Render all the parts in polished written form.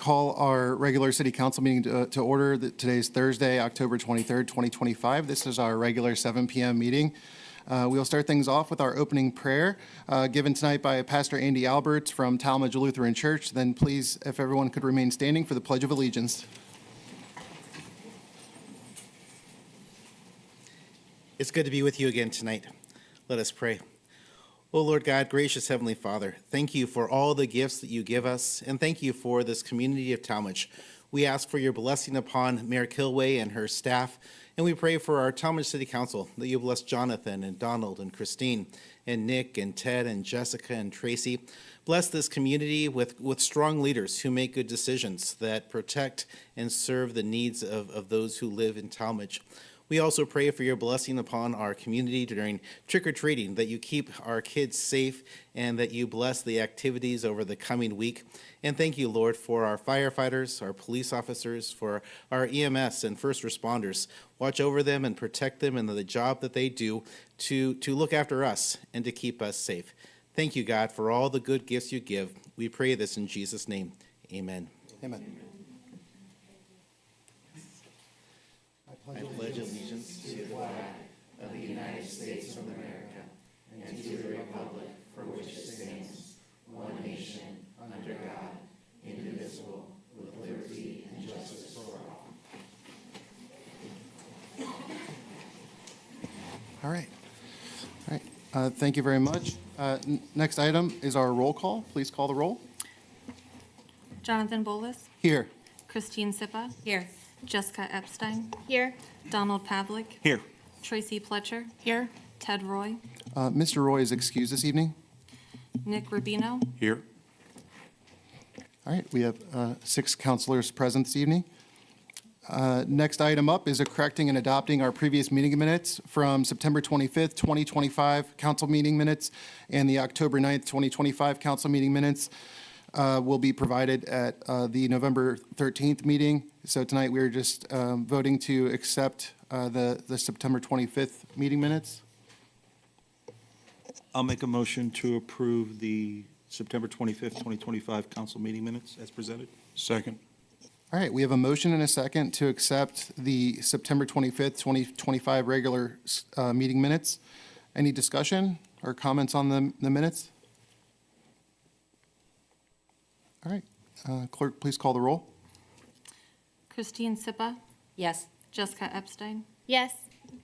call our regular city council meeting to order. Today's Thursday, October 23rd, 2025. This is our regular 7 p.m. meeting. We'll start things off with our opening prayer given tonight by Pastor Andy Alberts from Tallmadge Lutheran Church. Then please, if everyone could remain standing for the Pledge of Allegiance. It's good to be with you again tonight. Let us pray. Oh Lord God, gracious Heavenly Father, thank you for all the gifts that you give us, and thank you for this community of Tallmadge. We ask for your blessing upon Mayor Kilway and her staff, and we pray for our Tallmadge City Council, that you bless Jonathan and Donald and Christine and Nick and Ted and Jessica and Tracy. Bless this community with strong leaders who make good decisions that protect and serve the needs of those who live in Tallmadge. We also pray for your blessing upon our community during trick-or-treating, that you keep our kids safe and that you bless the activities over the coming week. And thank you, Lord, for our firefighters, our police officers, for our EMS and first responders. Watch over them and protect them in the job that they do to look after us and to keep us safe. Thank you, God, for all the good gifts you give. We pray this in Jesus' name. Amen. Amen. I pledge allegiance to the flag of the United States of America and to the republic for which it stands, one nation, under God, indivisible, with liberty and justice for all. All right. Thank you very much. Next item is our roll call. Please call the roll. Jonathan Bolus. Here. Christine Sippa. Here. Jessica Epstein. Here. Donald Pavlik. Here. Tracy Pletcher. Here. Ted Roy. Mr. Roy is excused this evening. Nick Rubino. Here. All right, we have 6 counselors present this evening. Next item up is correcting and adopting our previous meeting minutes from September 25th, 2025 council meeting minutes and the October 9th, 2025 council meeting minutes. Will be provided at the November 13th meeting. So tonight we're just voting to accept the September 25th meeting minutes. I'll make a motion to approve the September 25th, 2025 council meeting minutes as presented. Second. All right, we have a motion and a second to accept the September 25th, 2025 regular meeting minutes. Any discussion or comments on the minutes? All right, clerk, please call the roll. Christine Sippa. Yes. Jessica Epstein. Yes.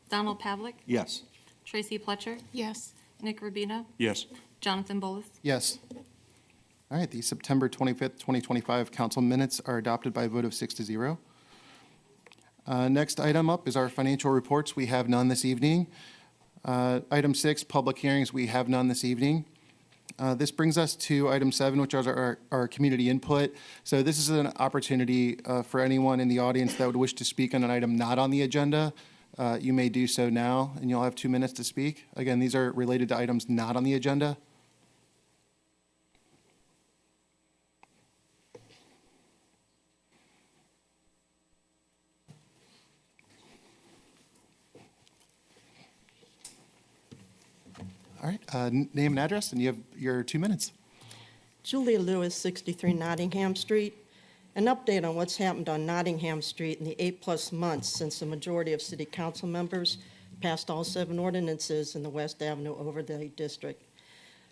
Donald Pavlik. Yes. Tracy Pletcher. Yes. Nick Rubino. Yes. Jonathan Bolus. Yes. All right, the September 25th, 2025 council minutes are adopted by a vote of 6-0. Next item up is our financial reports. We have none this evening. Item 6, public hearings. We have none this evening. This brings us to item 7, which is our community input. So this is an opportunity for anyone in the audience that would wish to speak on an item not on the agenda. You may do so now, and you'll have 2 minutes to speak. Again, these are related to items not on the agenda. All right, name and address, and you have your 2 minutes. Julia Lewis, 63 Nottingham Street. An update on what's happened on Nottingham Street in the 8+ months since the majority of city council members passed all 7 ordinances in the West Avenue overlay district.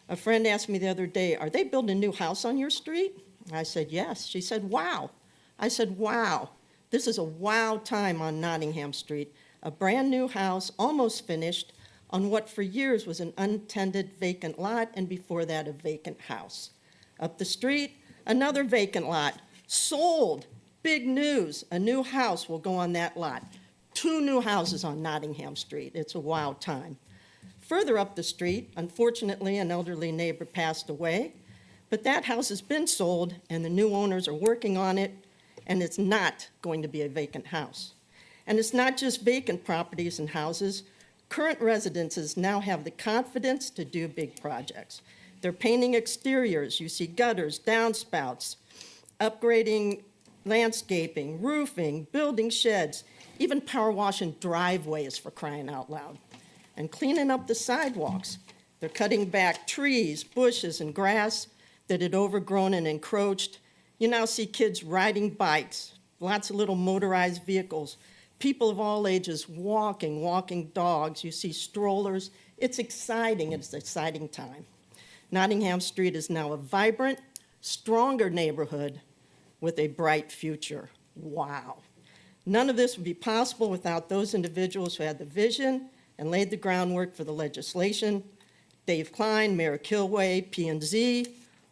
A friend asked me the other day, "Are they building a new house on your street?" I said, "Yes." She said, "Wow." I said, "Wow. This is a wow time on Nottingham Street. A brand new house, almost finished, on what for years was an untended vacant lot, and before that, a vacant house. Up the street, another vacant lot, sold. Big news, a new house will go on that lot. 2 new houses on Nottingham Street. It's a wow time. Further up the street, unfortunately, an elderly neighbor passed away, but that house has been sold, and the new owners are working on it, and it's not going to be a vacant house. And it's not just vacant properties and houses. Current residences now have the confidence to do big projects. They're painting exteriors. You see gutters, downspouts, upgrading landscaping, roofing, building sheds, even power washing driveways, for crying out loud, and cleaning up the sidewalks. They're cutting back trees, bushes, and grass that had overgrown and encroached, You now see kids riding bikes, lots of little motorized vehicles, people of all ages walking dogs. You see strollers. It's exciting. It's an exciting time. Nottingham Street is now a vibrant, stronger neighborhood with a bright future. Wow. None of this would be possible without those individuals who had the vision and laid the groundwork for the legislation. Dave Klein, Mayor Kilway, P&Z,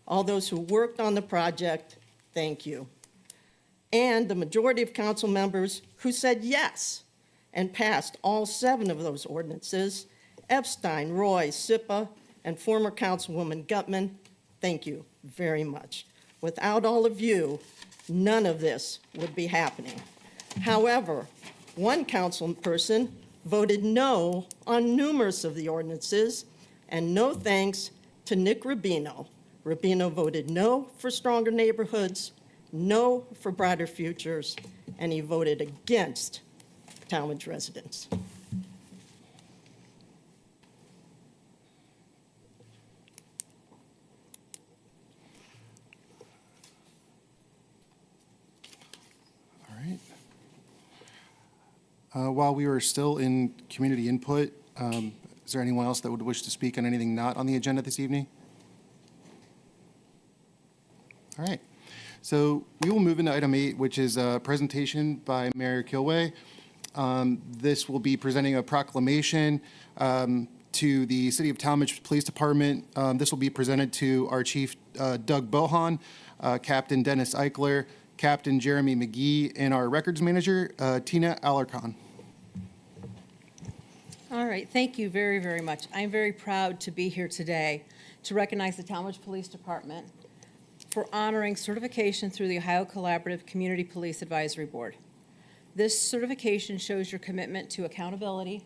all those who worked on the project, thank you. And the majority of council members who said yes and passed all 7 of those ordinances, Epstein, Roy, Sipa, and former Councilwoman Gutman, thank you very much. Without all of you, none of this would be happening. However, one council person voted no on numerous of the ordinances, and no thanks to Nick Rubino. Rubino voted no for stronger neighborhoods, no for brighter futures, and he voted against Tallmadge residents. All right. While we were still in community input, is there anyone else that would wish to speak on anything not on the agenda this evening? All right. So we will move into item 8, which is a presentation by Mayor Kilway. This will be presenting a proclamation to the City of Tallmadge Police Department. This will be presented to our Chief Doug Bohan, Captain Dennis Eichler, Captain Jeremy McGee, and our Records Manager, Tina Alarcon. All right, thank you very, very much. I'm very proud to be here today to recognize the Tallmadge Police Department for honoring certification through the Ohio Collaborative Community Police Advisory Board. This certification shows your commitment to accountability,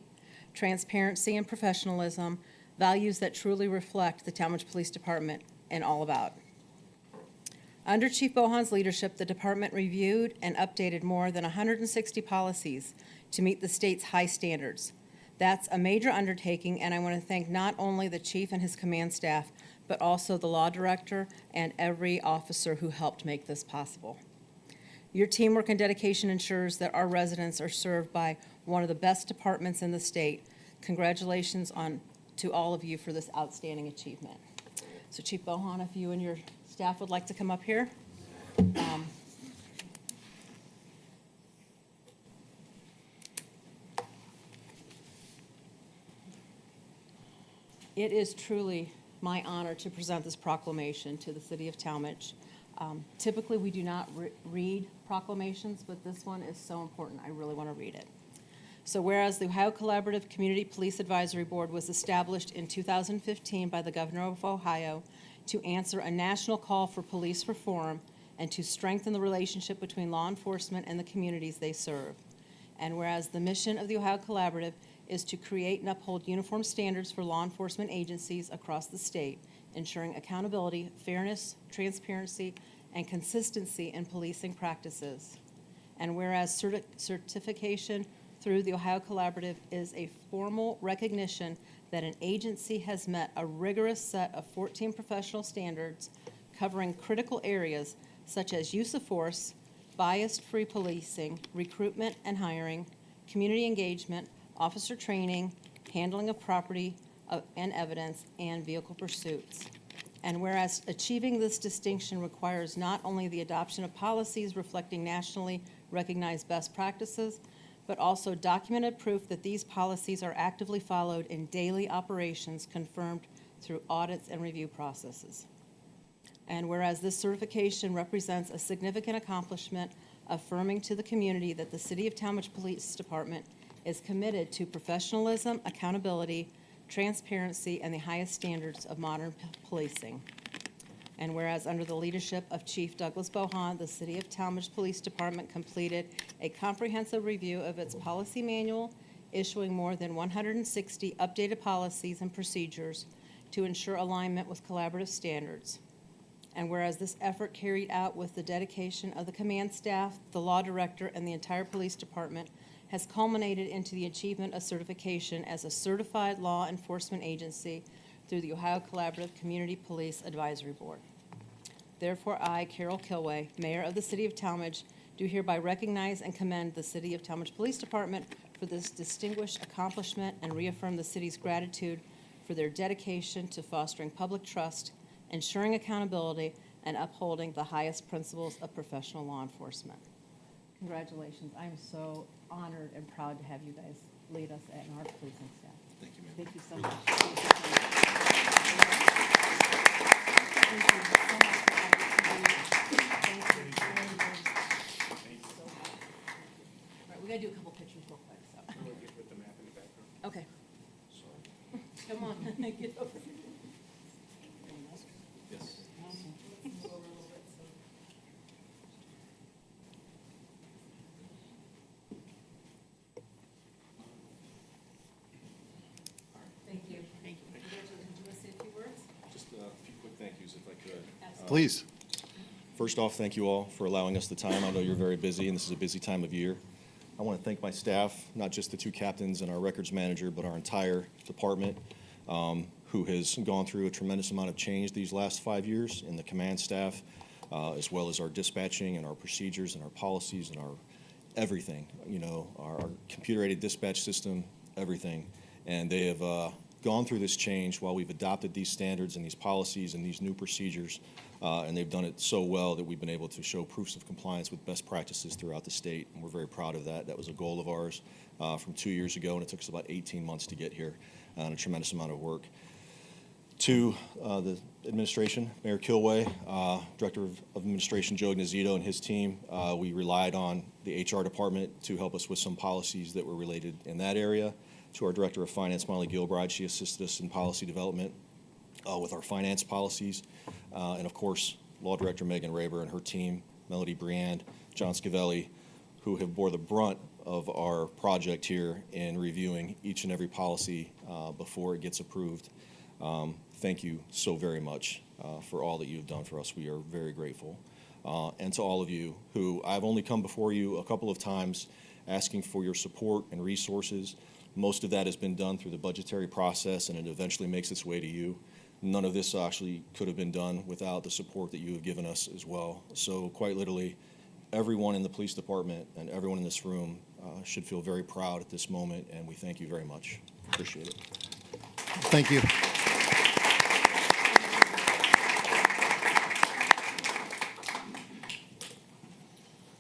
transparency, and professionalism, values that truly reflect the Tallmadge Police Department and all about. Under Chief Bohan's leadership, the department reviewed and updated more than 160 policies to meet the state's high standards. That's a major undertaking, and I want to thank not only the chief and his command staff, but also the law director and every officer who helped make this possible. Your teamwork and dedication ensures that our residents are served by one of the best departments in the state. Congratulations to all of you for this outstanding achievement. So Chief Bohan, if you and your staff would like to come up here. It is truly my honor to present this proclamation to the City of Tallmadge. Typically, we do not read proclamations, but this one is so important, I really want to read it. So whereas the Ohio Collaborative Community Police Advisory Board was established in 2015 by the Governor of Ohio to answer a national call for police reform and to strengthen the relationship between law enforcement and the communities they serve. And whereas the mission of the Ohio Collaborative is to create and uphold uniform standards for law enforcement agencies across the state, ensuring accountability, fairness, transparency, and consistency in policing practices. And whereas certification through the Ohio Collaborative is a formal recognition that an agency has met a rigorous set of 14 professional standards covering critical areas such as use of force, bias-free policing, recruitment and hiring, community engagement, officer training, handling of property and evidence, and vehicle pursuits. And whereas achieving this distinction requires not only the adoption of policies reflecting nationally recognized best practices, but also documented proof that these policies are actively followed in daily operations confirmed through audits and review processes. And whereas this certification represents a significant accomplishment, affirming to the community that the City of Tallmadge Police Department is committed to professionalism, accountability, transparency, and the highest standards of modern policing. And whereas under the leadership of Chief Douglas Bohan, the City of Tallmadge Police Department completed a comprehensive review of its policy manual, issuing more than 160 updated policies and procedures to ensure alignment with collaborative standards. And whereas this effort carried out with the dedication of the command staff, the law director, and the entire police department has culminated into the achievement of certification as a certified law enforcement agency through the Ohio Collaborative Community Police Advisory Board. Therefore, I, Carol Kilway, Mayor of the City of Tallmadge, do hereby recognize and commend the City of Tallmadge Police Department for this distinguished accomplishment and reaffirm the city's gratitude for their dedication to fostering public trust, ensuring accountability, and upholding the highest principles of professional law enforcement. Congratulations. I'm so honored and proud to have you guys lead us at our policing staff. Thank you, ma'am. Thank you so much. Thank you so much for all that you do. Thank you very much. All right, we gotta do a couple pictures real quick, so. With the map in the background. Okay. Come on, get over. Yes. Thank you. Thank you. Congratulations. Do you want to say a few words? Just a few quick thank yous if I could. Please. First off, thank you all for allowing us the time. I know you're very busy, and this is a busy time of year. I want to thank my staff, not just the two captains and our records manager, but our entire department, who has gone through a tremendous amount of change these last 5 years, in the command staff, as well as our dispatching and our procedures and our policies and our everything, you know, our computer-aided dispatch system, everything. And they have gone through this change while we've adopted these standards and these policies and these new procedures, and they've done it so well that we've been able to show proofs of compliance with best practices throughout the state, and we're very proud of that. That was a goal of ours from 2 years ago, and it took us about 18 months to get here, and a tremendous amount of work. To the administration, Mayor Kilway, Director of Administration Joe Ignazito and his team, we relied on the HR department to help us with some policies that were related in that area. To our Director of Finance, Molly Gilbride, she assisted us in policy development with our finance policies. And of course, Law Director Megan Raber and her team, Melody Briand, John Scavelli, who have bore the brunt of our project here in reviewing each and every policy before it gets approved. Thank you so very much for all that you've done for us. We are very grateful. And to all of you who, I've only come before you a couple of times asking for your support and resources. Most of that has been done through the budgetary process, and it eventually makes its way to you. None of this actually could have been done without the support that you have given us as well. So quite literally, everyone in the police department and everyone in this room should feel very proud at this moment, and we thank you very much. Appreciate it. Thank you.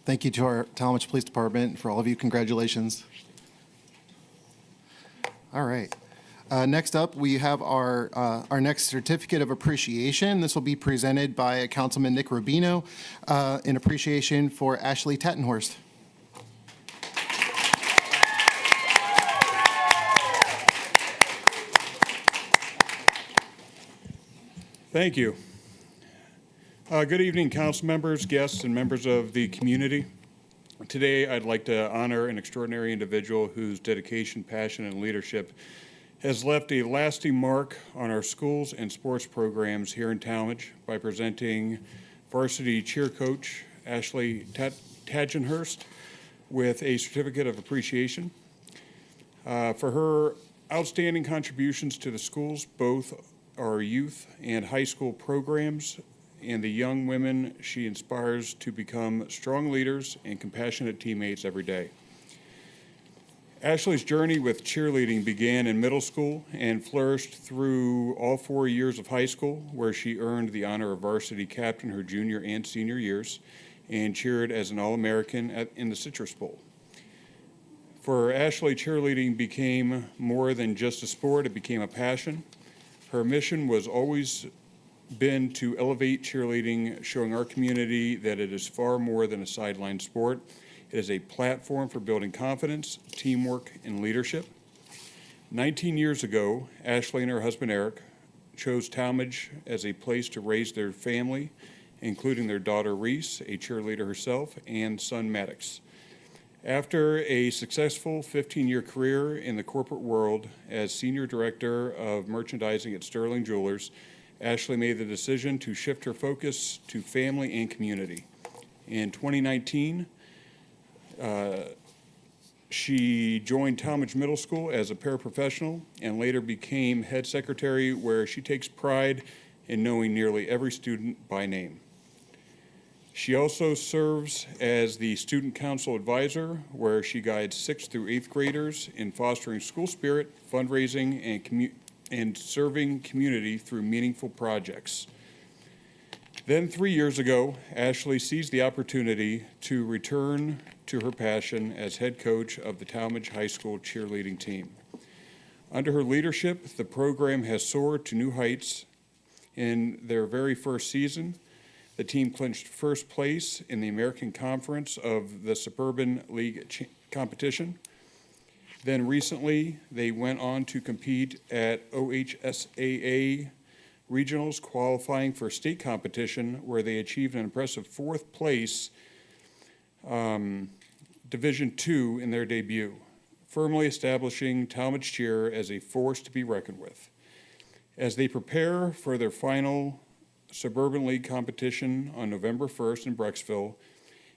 Thank you to our Tallmadge Police Department. For all of you, congratulations. All right. Next up, we have our next certificate of appreciation. This will be presented by Councilman Nick Rubino in appreciation for Ashley Tattenhorst. Thank you. Good evening, council members, guests, and members of the community. Today, I'd like to honor an extraordinary individual whose dedication, passion, and leadership has left a lasting mark on our schools and sports programs here in Tallmadge by presenting varsity cheer coach Ashley Tattenhorst with a certificate of appreciation for her outstanding contributions to the schools, both our youth and high school programs, and the young women she inspires to become strong leaders and compassionate teammates every day. Ashley's journey with cheerleading began in middle school and flourished through all 4 years of high school, where she earned the honor of varsity captain her junior and senior years and cheered as an All-American in the Citrus Bowl. For Ashley, cheerleading became more than just a sport, it became a passion. Her mission was always been to elevate cheerleading, showing our community that it is far more than a sideline sport. It is a platform for building confidence, teamwork, and leadership. 19 years ago, Ashley and her husband Eric chose Tallmadge as a place to raise their family, including their daughter Reese, a cheerleader herself, and son Maddox. After a successful 15-year career in the corporate world as Senior Director of Merchandising at Sterling Jewelers, Ashley made the decision to shift her focus to family and community. In 2019, she joined Tallmadge Middle School as a paraprofessional and later became head secretary, where she takes pride in knowing nearly every student by name. She also serves as the Student Council Advisor, where she guides 6th through 8th graders in fostering school spirit, fundraising, and serving community through meaningful projects. Then 3 years ago, Ashley seized the opportunity to return to her passion as head coach of the Tallmadge High School cheerleading team. Under her leadership, the program has soared to new heights. In their very first season, the team clinched first place in the American Conference of the Suburban League competition. Then recently, they went on to compete at OHSAA regionals, qualifying for state competition, where they achieved an impressive 4th place, Division II in their debut, firmly establishing Tallmadge cheer as a force to be reckoned with. As they prepare for their final Suburban League competition on November 1st in Brecksville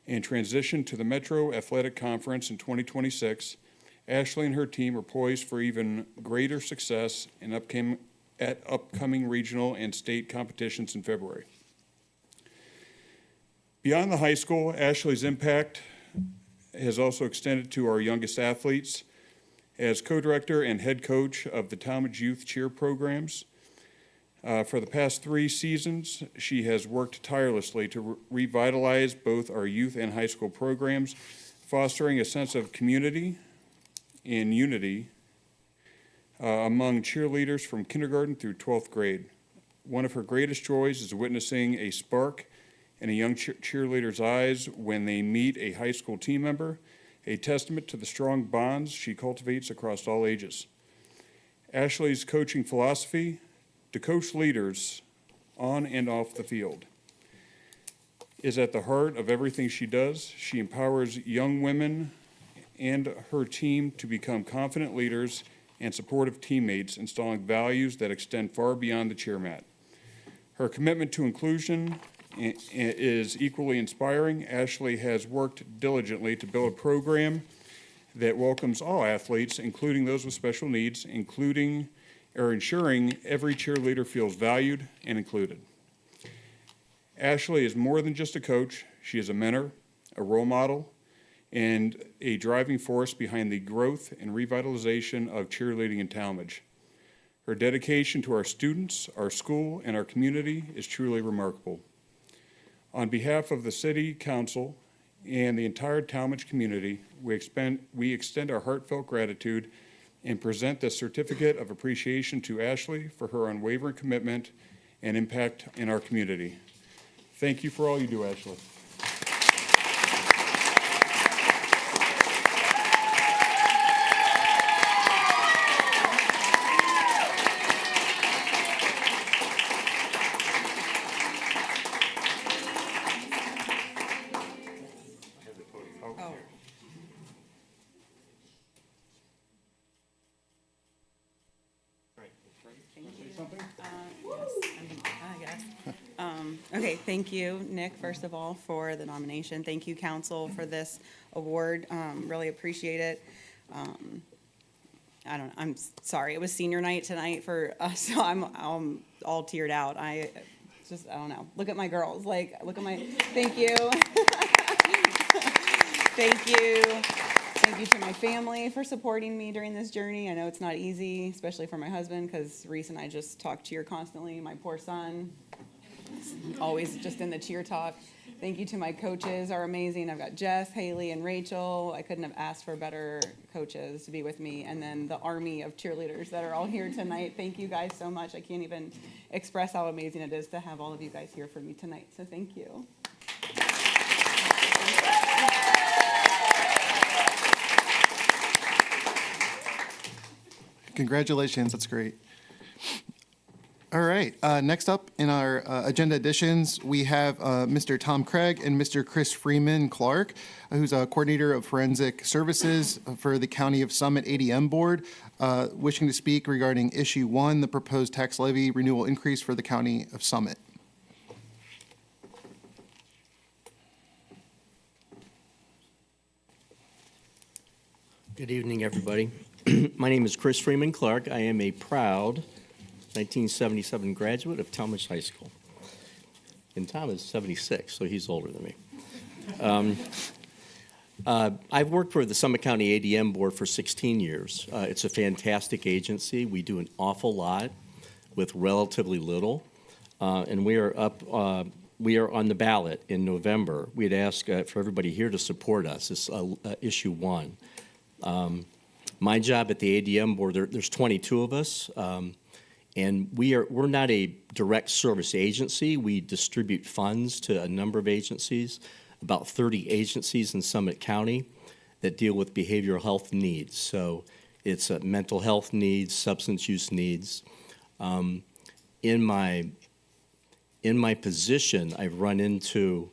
and transition to the Metro Athletic Conference in 2026, Ashley and her team are poised for even greater success in upcoming regional and state competitions in February. Beyond the high school, Ashley's impact has also extended to our youngest athletes. As co-director and head coach of the Tallmadge Youth Cheer programs, for the past 3 seasons, she has worked tirelessly to revitalize both our youth and high school programs, fostering a sense of community and unity among cheerleaders from kindergarten through 12th grade. One of her greatest joys is witnessing a spark in a young cheerleader's eyes when they meet a high school team member, a testament to the strong bonds she cultivates across all ages. Ashley's coaching philosophy: to coach leaders on and off the field, is at the heart of everything she does. She empowers young women and her team to become confident leaders and supportive teammates, installing values that extend far beyond the cheer mat. Her commitment to inclusion is equally inspiring. Ashley has worked diligently to build a program that welcomes all athletes, including those with special needs, ensuring every cheerleader feels valued and included. Ashley is more than just a coach. She is a mentor, a role model, and a driving force behind the growth and revitalization of cheerleading in Tallmadge. Her dedication to our students, our school, and our community is truly remarkable. On behalf of the City Council and the entire Tallmadge community, we extend our heartfelt gratitude and present this certificate of appreciation to Ashley for her unwavering commitment and impact in our community. Thank you for all you do, Ashley. Okay, thank you, Nick, first of all, for the nomination. Thank you, council, for this award. Really appreciate it. I'm sorry, it was senior night tonight for us, so I'm all teared out. I don't know. Look at my girls, look at my, thank you. Thank you. Thank you to my family for supporting me during this journey. I know it's not easy, especially for my husband, because Reese and I just talk cheer constantly. My poor son, always just in the cheer talk. Thank you to my coaches, are amazing. I've got Jess, Haley, and Rachel. I couldn't have asked for better coaches to be with me. And then the army of cheerleaders that are all here tonight. Thank you guys so much. I can't even express how amazing it is to have all of you guys here for me tonight. So thank you. Congratulations, that's great. All right, next up in our agenda additions, we have Mr. Tom Craig and Mr. Chris Freeman Clark, who's a coordinator of forensic services for the County of Summit ADM Board, wishing to speak regarding issue 1, the proposed tax levy renewal increase for the County of Summit. Good evening, everybody. My name is Chris Freeman Clark. I am a proud 1977 graduate of Tallmadge High School. and Tom is 76, so he's older than me. I've worked for the Summit County ADM Board for 16 years. It's a fantastic agency. We do an awful lot with relatively little, and we are on the ballot in November. We'd ask for everybody here to support us. It's issue 1. My job at the ADM Board, there's 22 of us, and we're not a direct service agency. We distribute funds to a number of agencies, about 30 agencies in Summit County that deal with behavioral health needs. So it's mental health needs, substance use needs. In my position, I've run into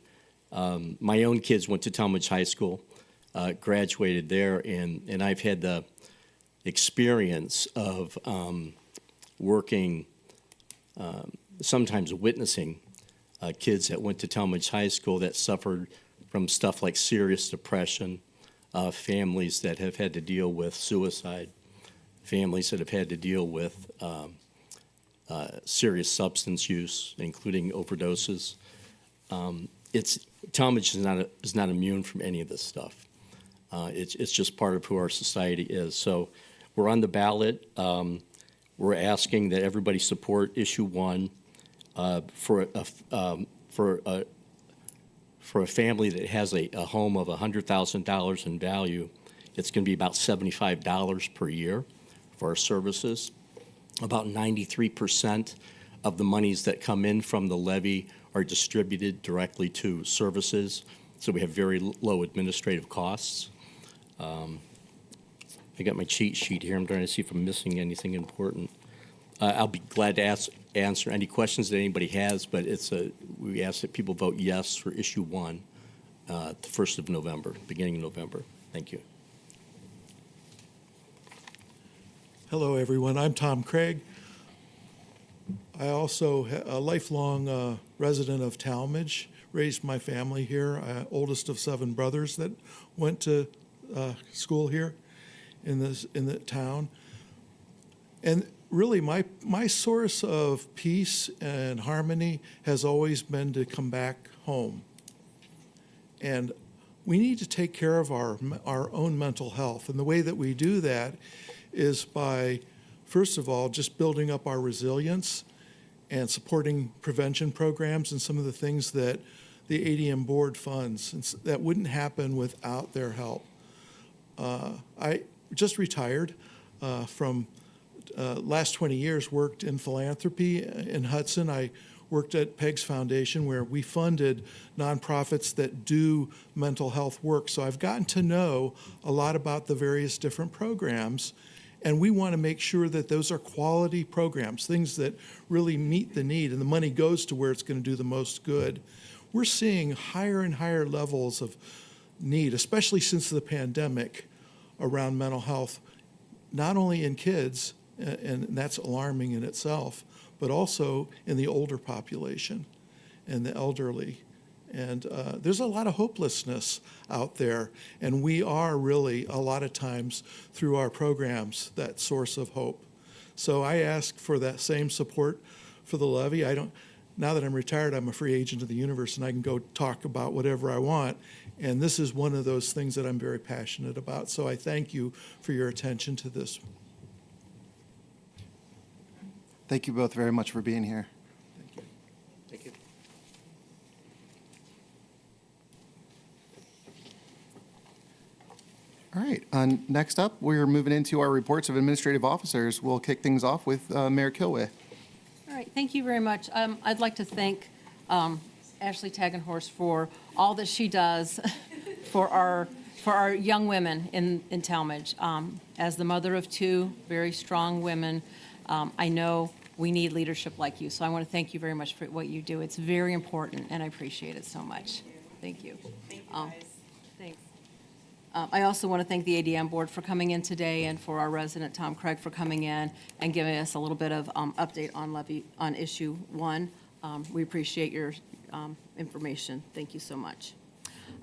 my own kids went to Tallmadge High School, graduated there, and I've had the experience of working, sometimes witnessing kids that went to Tallmadge High School that suffered from stuff like serious depression, families that have had to deal with suicide, families that have had to deal with serious substance use, including overdoses. Tallmadge is not immune from any of this stuff. It's just part of who our society is. So we're on the ballot. We're asking that everybody support issue 1 for a family that has a home of $100,000 in value. It's going to be about $75 per year for our services. About 93% of the monies that come in from the levy are distributed directly to services, so we have very low administrative costs. I got my cheat sheet here. I'm trying to see if I'm missing anything important. I'll be glad to answer any questions that anybody has, but we ask that people vote yes for issue 1, the 1st of November, beginning of November. Thank you. Hello, everyone. I'm Tom Craig. I also a lifelong resident of Tallmadge. Raised my family here. Oldest of 7 brothers that went to school here in the town. And really, my source of peace and harmony has always been to come back home. And we need to take care of our own mental health. And the way that we do that is by, first of all, just building up our resilience and supporting prevention programs and some of the things that the ADM board funds. And that wouldn't happen without their help. I just retired from last 20 years, worked in philanthropy in Hudson. I worked at Peg's Foundation, where we funded nonprofits that do mental health work. So I've gotten to know a lot about the various different programs, and we want to make sure that those are quality programs, things that really meet the need, and the money goes to where it's going to do the most good. We're seeing higher and higher levels of need, especially since the pandemic, around mental health, not only in kids, and that's alarming in itself, but also in the older population and the elderly. And there's a lot of hopelessness out there, and we are really, a lot of times, through our programs, that source of hope. So I ask for that same support for the levy. Now that I'm retired, I'm a free agent of the universe, and I can go talk about whatever I want. And this is one of those things that I'm very passionate about. So I thank you for your attention to this. Thank you both very much for being here. Thank you. Thank you. All right, next up, we're moving into our reports of administrative officers. We'll kick things off with Mayor Kilway. All right, thank you very much. I'd like to thank Ashley Tagenhorst for all that she does for our young women in Tallmadge. As the mother of 2 very strong women, I know we need leadership like you, so I want to thank you very much for what you do. It's very important, and I appreciate it so much. Thank you. Thank you, guys. Thanks. I also want to thank the ADM board for coming in today, and for our resident Tom Craig for coming in and giving us a little bit of update on issue 1. We appreciate your information. Thank you so much.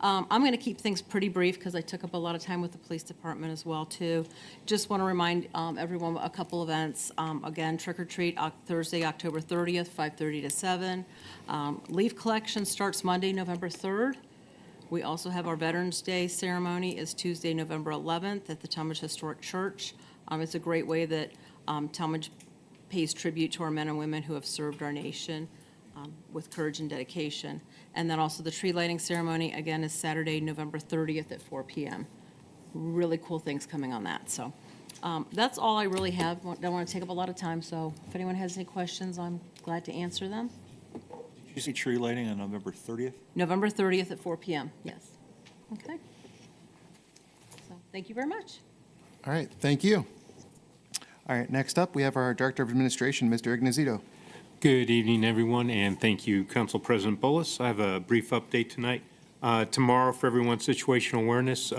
I'm going to keep things pretty brief because I took up a lot of time with the police department as well, too. Just want to remind everyone a couple events. Again, trick or treat Thursday, October 30th, 5:30 to 7. Leaf collection starts Monday, November 3rd. We also have our Veterans Day ceremony is Tuesday, November 11th at the Tallmadge Historic Church. It's a great way that Tallmadge pays tribute to our men and women who have served our nation with courage and dedication. And then also the tree lighting ceremony, again, is Saturday, November 30th at 4 p.m. Really cool things coming on that. So that's all I really have. Don't want to take up a lot of time, so if anyone has any questions, I'm glad to answer them. Did you see tree lighting on November 30th? November 30th at 4 p.m., yes. Okay. So thank you very much. All right, thank you. All right, next up, we have our Director of Administration, Mr. Ignazito. Good evening, everyone, and thank you, Council President Bullis. I have a brief update tonight. Tomorrow, for everyone's situational awareness,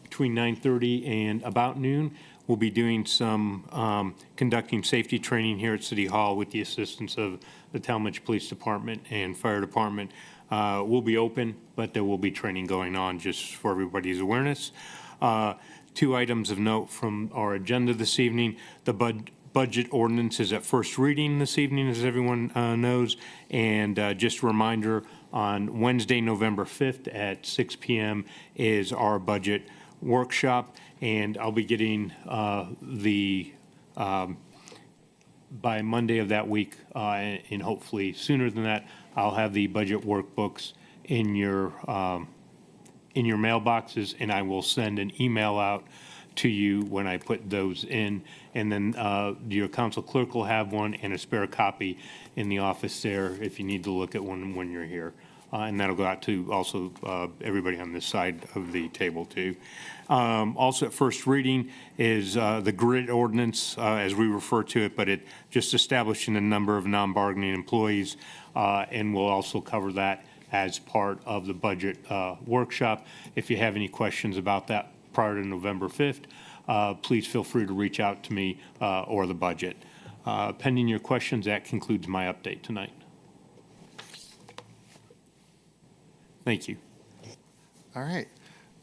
between 9:30 and about noon, we'll be doing some conducting safety training here at City Hall with the assistance of the Tallmadge Police Department and Fire Department. We'll be open, but there will be training going on just for everybody's awareness. Two items of note from our agenda this evening. The budget ordinance is at first reading this evening, as everyone knows. And just a reminder, on Wednesday, November 5th at 6 p.m. is our budget workshop. And I'll be getting by Monday of that week, and hopefully sooner than that, I'll have the budget workbooks in your mailboxes, and I will send an email out to you when I put those in. And then your council clerk will have one and a spare copy in the office there if you need to look at one when you're here. And that'll go out to also everybody on this side of the table too. Also at first reading is the grid ordinance, as we refer to it, but it just establishing the number of non-bargaining employees. And we'll also cover that as part of the budget workshop. If you have any questions about that prior to November 5th, please feel free to reach out to me or the budget. Pending your questions, that concludes my update tonight. Thank you. All right,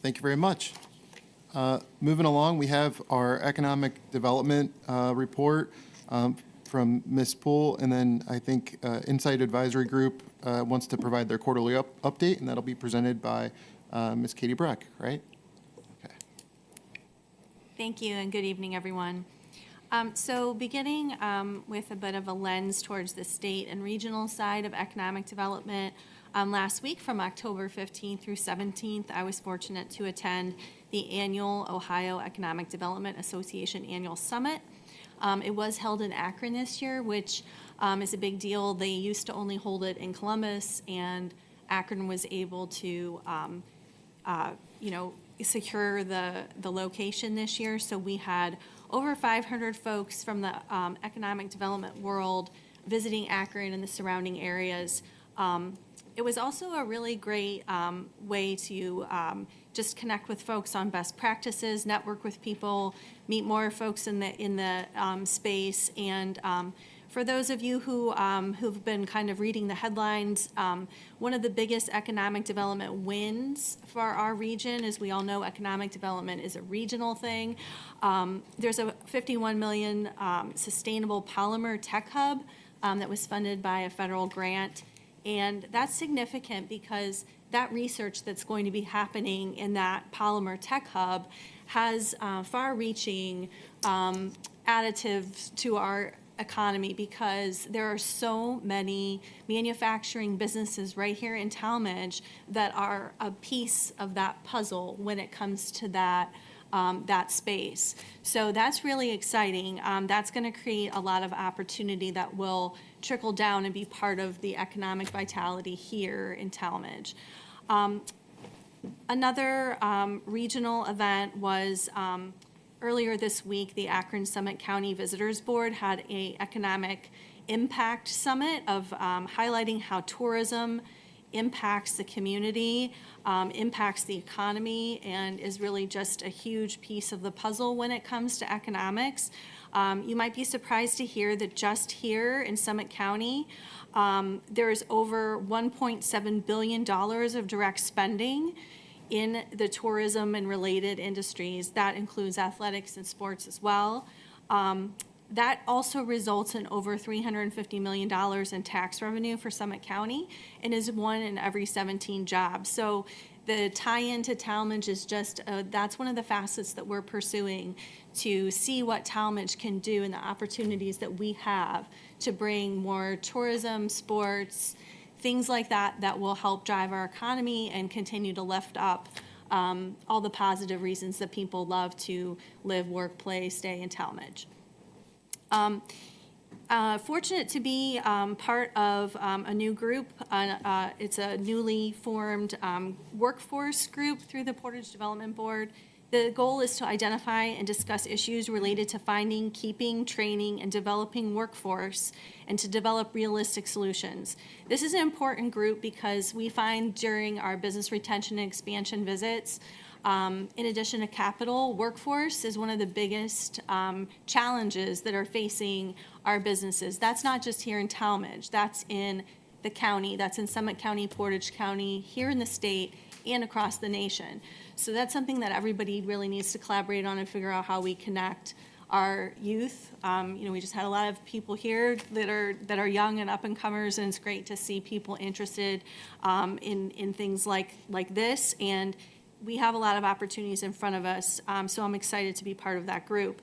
thank you very much. Moving along, we have our economic development report from Ms. Poole, and then I think Insight Advisory Group wants to provide their quarterly update, and that'll be presented by Ms. Katie Breck, right? Okay. Thank you, and good evening, everyone. So beginning with a bit of a lens towards the state and regional side of economic development, last week from October 15th through 17th, I was fortunate to attend the annual Ohio Economic Development Association Annual Summit. It was held in Akron this year, which is a big deal. They used to only hold it in Columbus, and Akron was able to, secure the location this year. So we had over 500 folks from the economic development world visiting Akron and the surrounding areas. It was also a really great way to just connect with folks on best practices, network with people, meet more folks in the space. And for those of you who've been kind of reading the headlines, one of the biggest economic development wins for our region, as we all know, economic development is a regional thing. There's a $51 million sustainable polymer tech hub that was funded by a federal grant. And that's significant because that research that's going to be happening in that polymer tech hub has far-reaching additives to our economy, because there are so many manufacturing businesses right here in Tallmadge that are a piece of that puzzle when it comes to that space. So that's really exciting. That's going to create a lot of opportunity that will trickle down and be part of the economic vitality here in Tallmadge. Another regional event was earlier this week, the Akron Summit County Visitors Board had an economic impact summit of highlighting how tourism impacts the community, impacts the economy, and is really just a huge piece of the puzzle when it comes to economics. You might be surprised to hear that just here in Summit County, there is over $1.7 billion of direct spending in the tourism and related industries. That includes athletics and sports as well. That also results in over $350 million in tax revenue for Summit County and is 1 in every 17 jobs. So the tie-in to Tallmadge is just, that's one of the facets that we're pursuing to see what Tallmadge can do and the opportunities that we have to bring more tourism, sports, things like that that will help drive our economy and continue to lift up all the positive reasons that people love to live, work, play, stay in Tallmadge. Fortunate to be part of a new group. It's a newly formed workforce group through the Portage Development Board. The goal is to identify and discuss issues related to finding, keeping, training, and developing workforce, and to develop realistic solutions. This is an important group because we find during our business retention and expansion visits, in addition to capital, workforce is one of the biggest challenges that are facing our businesses. That's not just here in Tallmadge, that's in the county, that's in Summit County, Portage County, here in the state, and across the nation. So that's something that everybody really needs to collaborate on and figure out how we connect our youth. We just had a lot of people here that are young and up and comers, and it's great to see people interested in things like this. And we have a lot of opportunities in front of us, so I'm excited to be part of that group.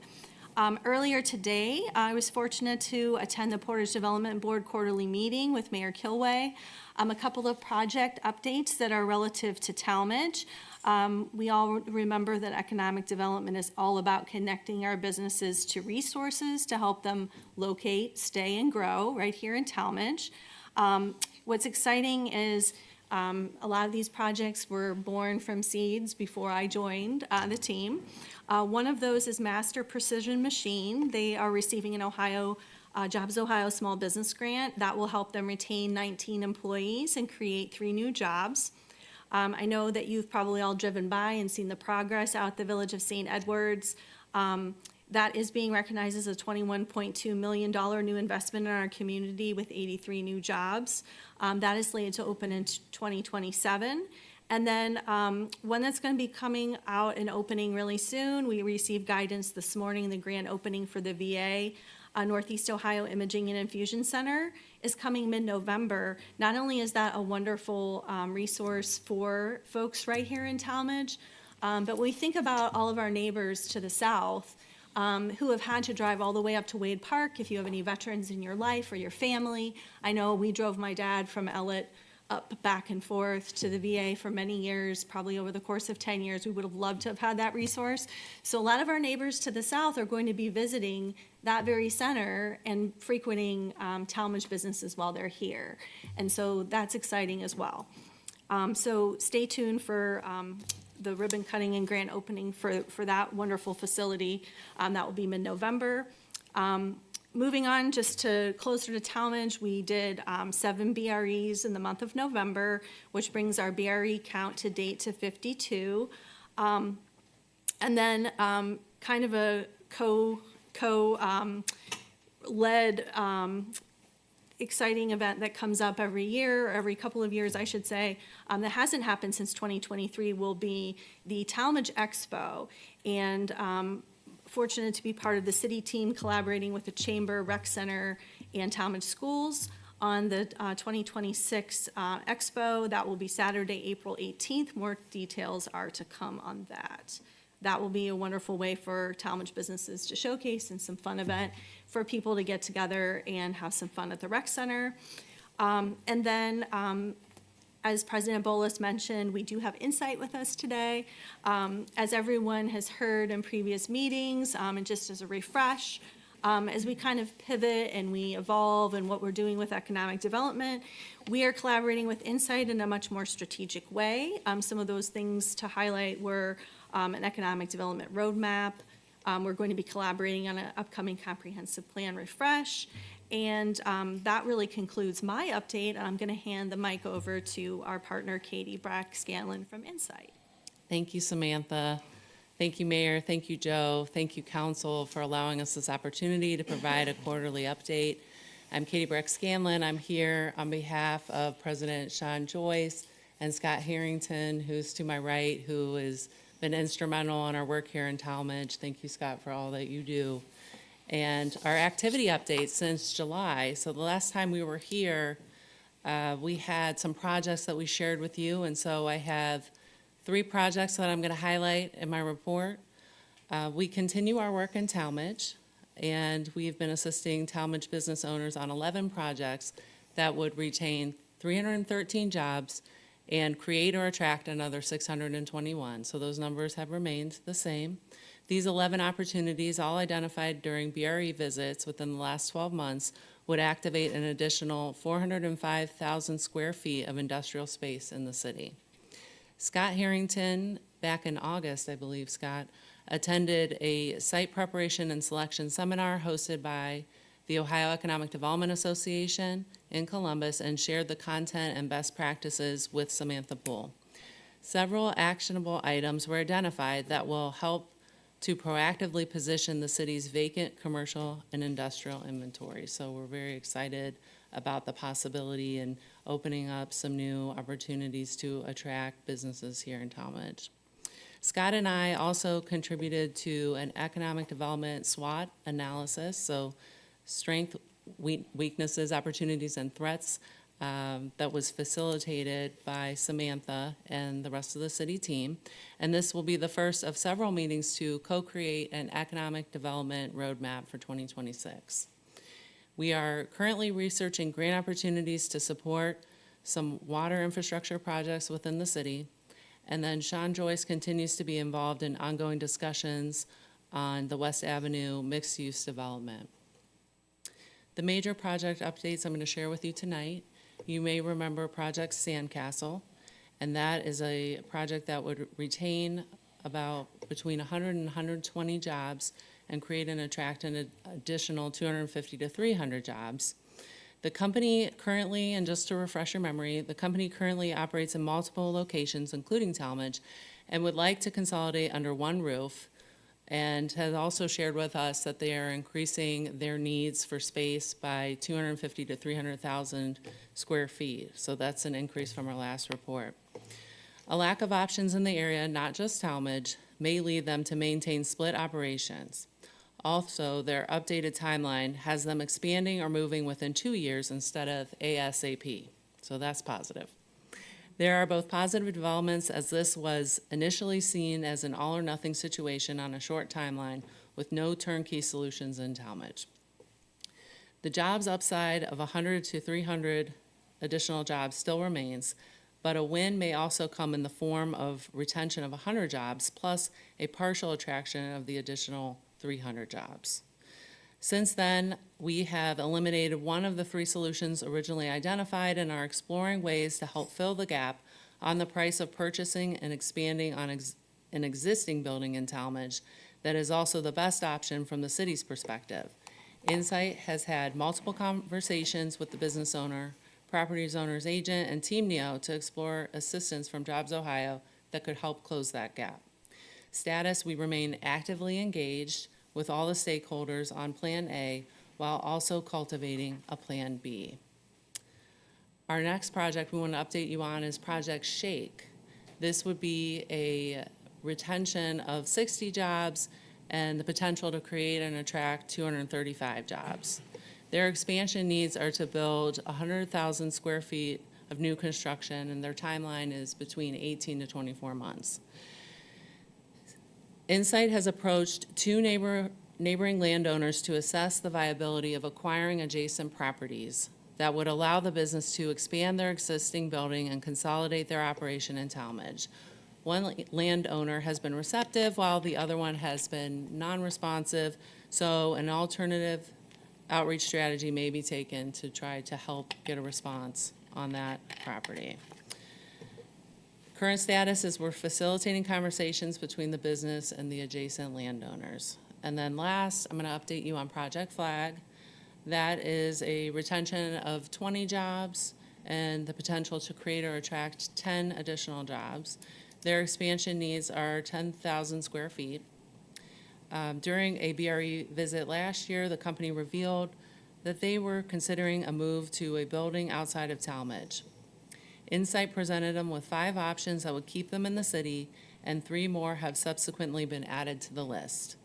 Earlier today, I was fortunate to attend the Portage Development Board quarterly meeting with Mayor Kilway. A couple of project updates that are relative to Tallmadge. We all remember that economic development is all about connecting our businesses to resources to help them locate, stay, and grow right here in Tallmadge. What's exciting is a lot of these projects were born from seeds before I joined the team. One of those is Master Precision Machine. They are receiving an Jobs Ohio Small Business Grant that will help them retain 19 employees and create 3 new jobs. I know that you've probably all driven by and seen the progress out at the Village of St. Edwards. That is being recognized as a $21.2 million new investment in our community with 83 new jobs. That is slated to open in 2027. And then one that's going to be coming out and opening really soon, we received guidance this morning, the grand opening for the VA, Northeast Ohio Imaging and Infusion Center, is coming mid-November. Not only is that a wonderful resource for folks right here in Tallmadge, but when we think about all of our neighbors to the south who have had to drive all the way up to Wade Park, if you have any veterans in your life or your family. I know we drove my dad from Ellett up back and forth to the VA for many years, probably over the course of 10 years. We would have loved to have had that resource. So a lot of our neighbors to the south are going to be visiting that very center and frequenting Tallmadge businesses while they're here. And so that's exciting as well. So stay tuned for the ribbon cutting and grand opening for that wonderful facility. That will be mid-November. Moving on just to closer to Tallmadge, we did 7 BREs in the month of November, which brings our BRE count to date to 52. And then kind of a co-led exciting event that comes up every year, or every couple of years, I should say, that hasn't happened since 2023 will be the Tallmadge Expo. And fortunate to be part of the city team collaborating with the Chamber, Rec Center, and Tallmadge Schools on the 2026 Expo. That will be Saturday, April 18th. More details are to come on that. That will be a wonderful way for Tallmadge businesses to showcase and some fun event for people to get together and have some fun at the Rec Center. And then as President Bolus mentioned, we do have Insight with us today. As everyone has heard in previous meetings, and just as a refresh, as we kind of pivot and we evolve in what we're doing with economic development, we are collaborating with Insight in a much more strategic way. Some of those things to highlight were an economic development roadmap. We're going to be collaborating on an upcoming comprehensive plan refresh, And that really concludes my update. I'm going to hand the mic over to our partner, Katie Brack-Scanlon from Insight. Thank you, Samantha. Thank you, Mayor. Thank you, Joe. Thank you, Council, for allowing us this opportunity to provide a quarterly update. I'm Katie Brack-Scanlon. I'm here on behalf of President Sean Joyce and Scott Harrington, who's to my right, who has been instrumental in our work here in Tallmadge. Thank you, Scott, for all that you do. And our activity updates since July. So the last time we were here, we had some projects that we shared with you, and so I have 3 projects that I'm going to highlight in my report. We continue our work in Tallmadge, and we've been assisting Tallmadge business owners on 11 projects that would retain 313 jobs and create or attract another 621. So those numbers have remained the same. These 11 opportunities, all identified during BRE visits within the last 12 months, would activate an additional 405,000 square feet of industrial space in the city. Scott Harrington, back in August, I believe, Scott, attended a site preparation and selection seminar hosted by the Ohio Economic Development Association in Columbus and shared the content and best practices with Samantha Poole. Several actionable items were identified that will help to proactively position the city's vacant commercial and industrial inventory. So we're very excited about the possibility and opening up some new opportunities to attract businesses here in Tallmadge. Scott and I also contributed to an economic development SWOT analysis, so strength, weaknesses, opportunities, and threats, that was facilitated by Samantha and the rest of the city team. And this will be the first of several meetings to co-create an economic development roadmap for 2026. We are currently researching grant opportunities to support some water infrastructure projects within the city. And then Sean Joyce continues to be involved in ongoing discussions on the West Avenue mixed-use development. The major project updates I'm going to share with you tonight. You may remember Project Sandcastle, and that is a project that would retain about between 100 and 120 jobs and create and attract an additional 250 to 300 jobs. The company currently, and just to refresh your memory, the company currently operates in multiple locations, including Tallmadge, and would like to consolidate under one roof, and has also shared with us that they are increasing their needs for space by 250 to 300,000 square feet. So that's an increase from our last report. A lack of options in the area, not just Tallmadge, may lead them to maintain split operations. Also, their updated timeline has them expanding or moving within 2 years instead of ASAP. So that's positive. There are both positive developments, as this was initially seen as an all-or-nothing situation on a short timeline with no turnkey solutions in Tallmadge. The jobs upside of 100 to 300 additional jobs still remains, but a win may also come in the form of retention of 100 jobs plus a partial attraction of the additional 300 jobs. Since then, we have eliminated one of the 3 solutions originally identified and are exploring ways to help fill the gap on the price of purchasing and expanding on an existing building in Tallmadge that is also the best option from the city's perspective. Insight has had multiple conversations with the business owner, properties owner's agent, and Team Neo to explore assistance from Jobs Ohio that could help close that gap. Status, we remain actively engaged with all the stakeholders on Plan A while also cultivating a Plan B. Our next project we want to update you on is Project Shake. This would be a retention of 60 jobs and the potential to create and attract 235 jobs. Their expansion needs are to build 100,000 square feet of new construction, and their timeline is between 18 to 24 months. Insight has approached 2 neighboring landowners to assess the viability of acquiring adjacent properties that would allow the business to expand their existing building and consolidate their operation in Tallmadge. One landowner has been receptive while the other one has been non-responsive, so an alternative outreach strategy may be taken to try to help get a response on that property. Current status is we're facilitating conversations between the business and the adjacent landowners. And then last, I'm going to update you on Project Flag. That is a retention of 20 jobs and the potential to create or attract 10 additional jobs. Their expansion needs are 10,000 square feet. During a BRE visit last year, the company revealed that they were considering a move to a building outside of Tallmadge. Insight presented them with 5 options that would keep them in the city, and 3 more have subsequently been added to the list.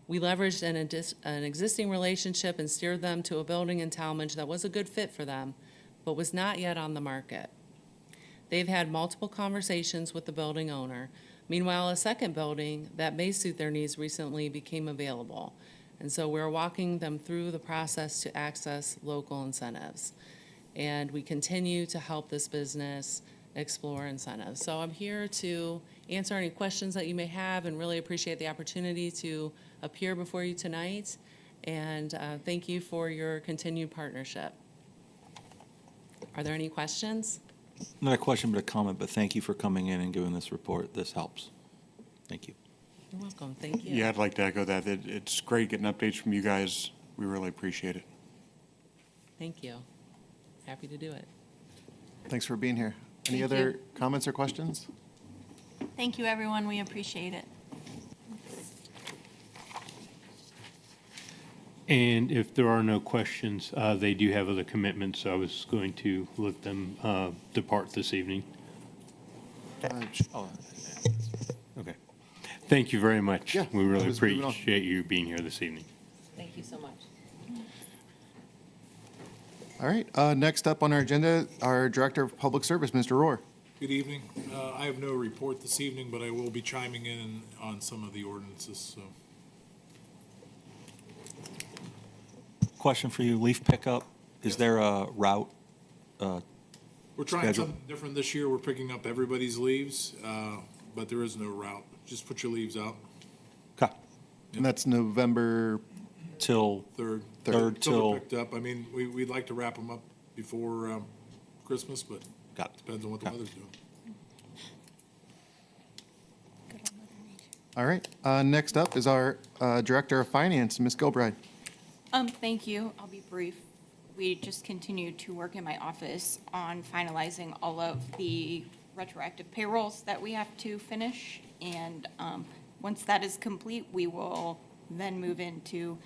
We leveraged an existing relationship and steered them to a building in Tallmadge that was a good fit for them, but was not yet on the market. They've had multiple conversations with the building owner. Meanwhile, a second building that may suit their needs recently became available. And so we're walking them through the process to access local incentives. And we continue to help this business explore incentives. So I'm here to answer any questions that you may have and really appreciate the opportunity to appear before you tonight. And thank you for your continued partnership. Are there any questions? Not a question, but a comment, but thank you for coming in and giving this report. This helps. Thank you. You're welcome. Thank you. Yeah, I'd like to echo that. It's great getting updates from you guys. We really appreciate it. Thank you. Happy to do it. Thanks for being here. Any Thank other you. comments or questions? Thank you, everyone. We appreciate it. And if there are no questions, they do have other commitments, so I was going to let them depart this evening. Okay. Thank you very much. Yeah, We really just moving on. appreciate you being here this evening. Thank you so much. All right, next up on our agenda, our Director of Public Service, Mr. Rohr. Good evening. I have no report this evening, but I will be chiming in on some of the ordinances, so. Question for you, leaf pickup, is there a route? We're trying Schedule. something different this year. We're picking up everybody's leaves, but there is no route. Just put your leaves out. Okay, And that's November, till Third. Third Till they're till, picked up. I mean, we'd like to wrap them up before Christmas, but got it. depends on what the Okay. weather's doing. all right. Next up is our Director of Finance, Ms. Gilbride. Thank you. I'll be brief. We just continue to work in my office on finalizing all of the retroactive payrolls that we have to finish. And once that is complete, we will then move into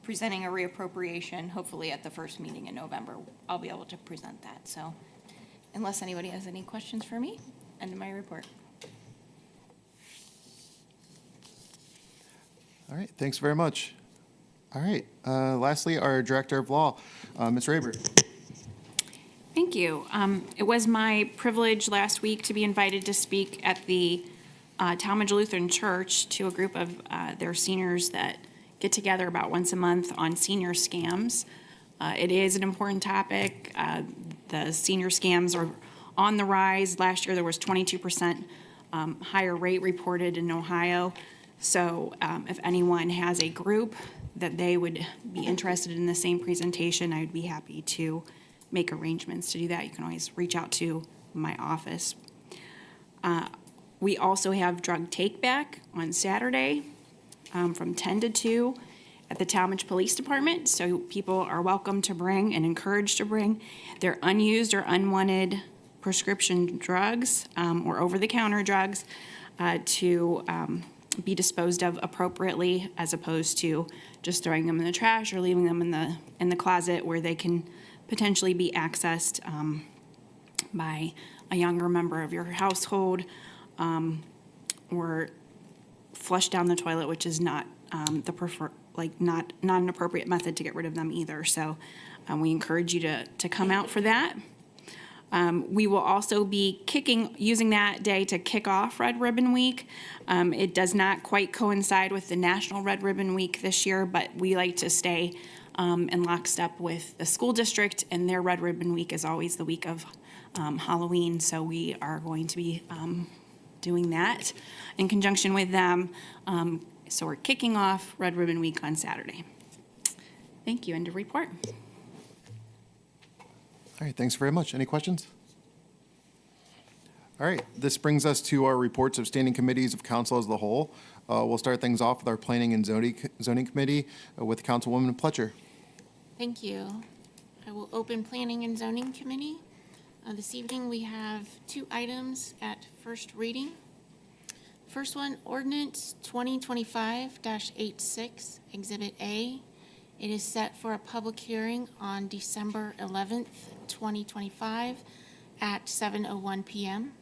presenting a reappropriation, hopefully at the first meeting in November. I'll be able to present that. So unless anybody has any questions for me, end of my report. All right, thanks very much. All right, lastly, our Director of Law, Ms. Rayburn. Thank you. It was my privilege last week to be invited to speak at the Tallmadge Lutheran Church to a group of their seniors that get together about once a month on senior scams. It is an important topic. The senior scams are on the rise. Last year, there was 22% higher rate reported in Ohio. So if anyone has a group that they would be interested in the same presentation, I would be happy to make arrangements to do that. You can always reach out to my office. We also have drug take back on Saturday from 10 to 2 at the Tallmadge Police Department. So people are welcome to bring and encouraged to bring their unused or unwanted prescription drugs or over-the-counter drugs to be disposed of appropriately, as opposed to just throwing them in the trash or leaving them in the closet where they can potentially be accessed by a younger member of your household, or flushed down the toilet, which is not not an appropriate method to get rid of them either. So we encourage you to come out for that. We will also be using that day to kick off Red Ribbon Week. It does not quite coincide with the National Red Ribbon Week this year, but we like to stay in lockstep with the school district, and their Red Ribbon Week is always the week of Halloween, so we are going to be doing that in conjunction with them. So we're kicking off Red Ribbon Week on Saturday. Thank you, end of report. All right, thanks very much. Any questions? All right, this brings us to our reports of standing committees of council as a whole. We'll start things off with our Planning and Zoning Committee with Councilwoman Pletcher. Thank you. I will open Planning and Zoning Committee. This evening, we have 2 items at first reading. First one, ordinance 2025-86, Exhibit A. It is set for a public hearing on December 11th, 2025 at 7:01 p.m.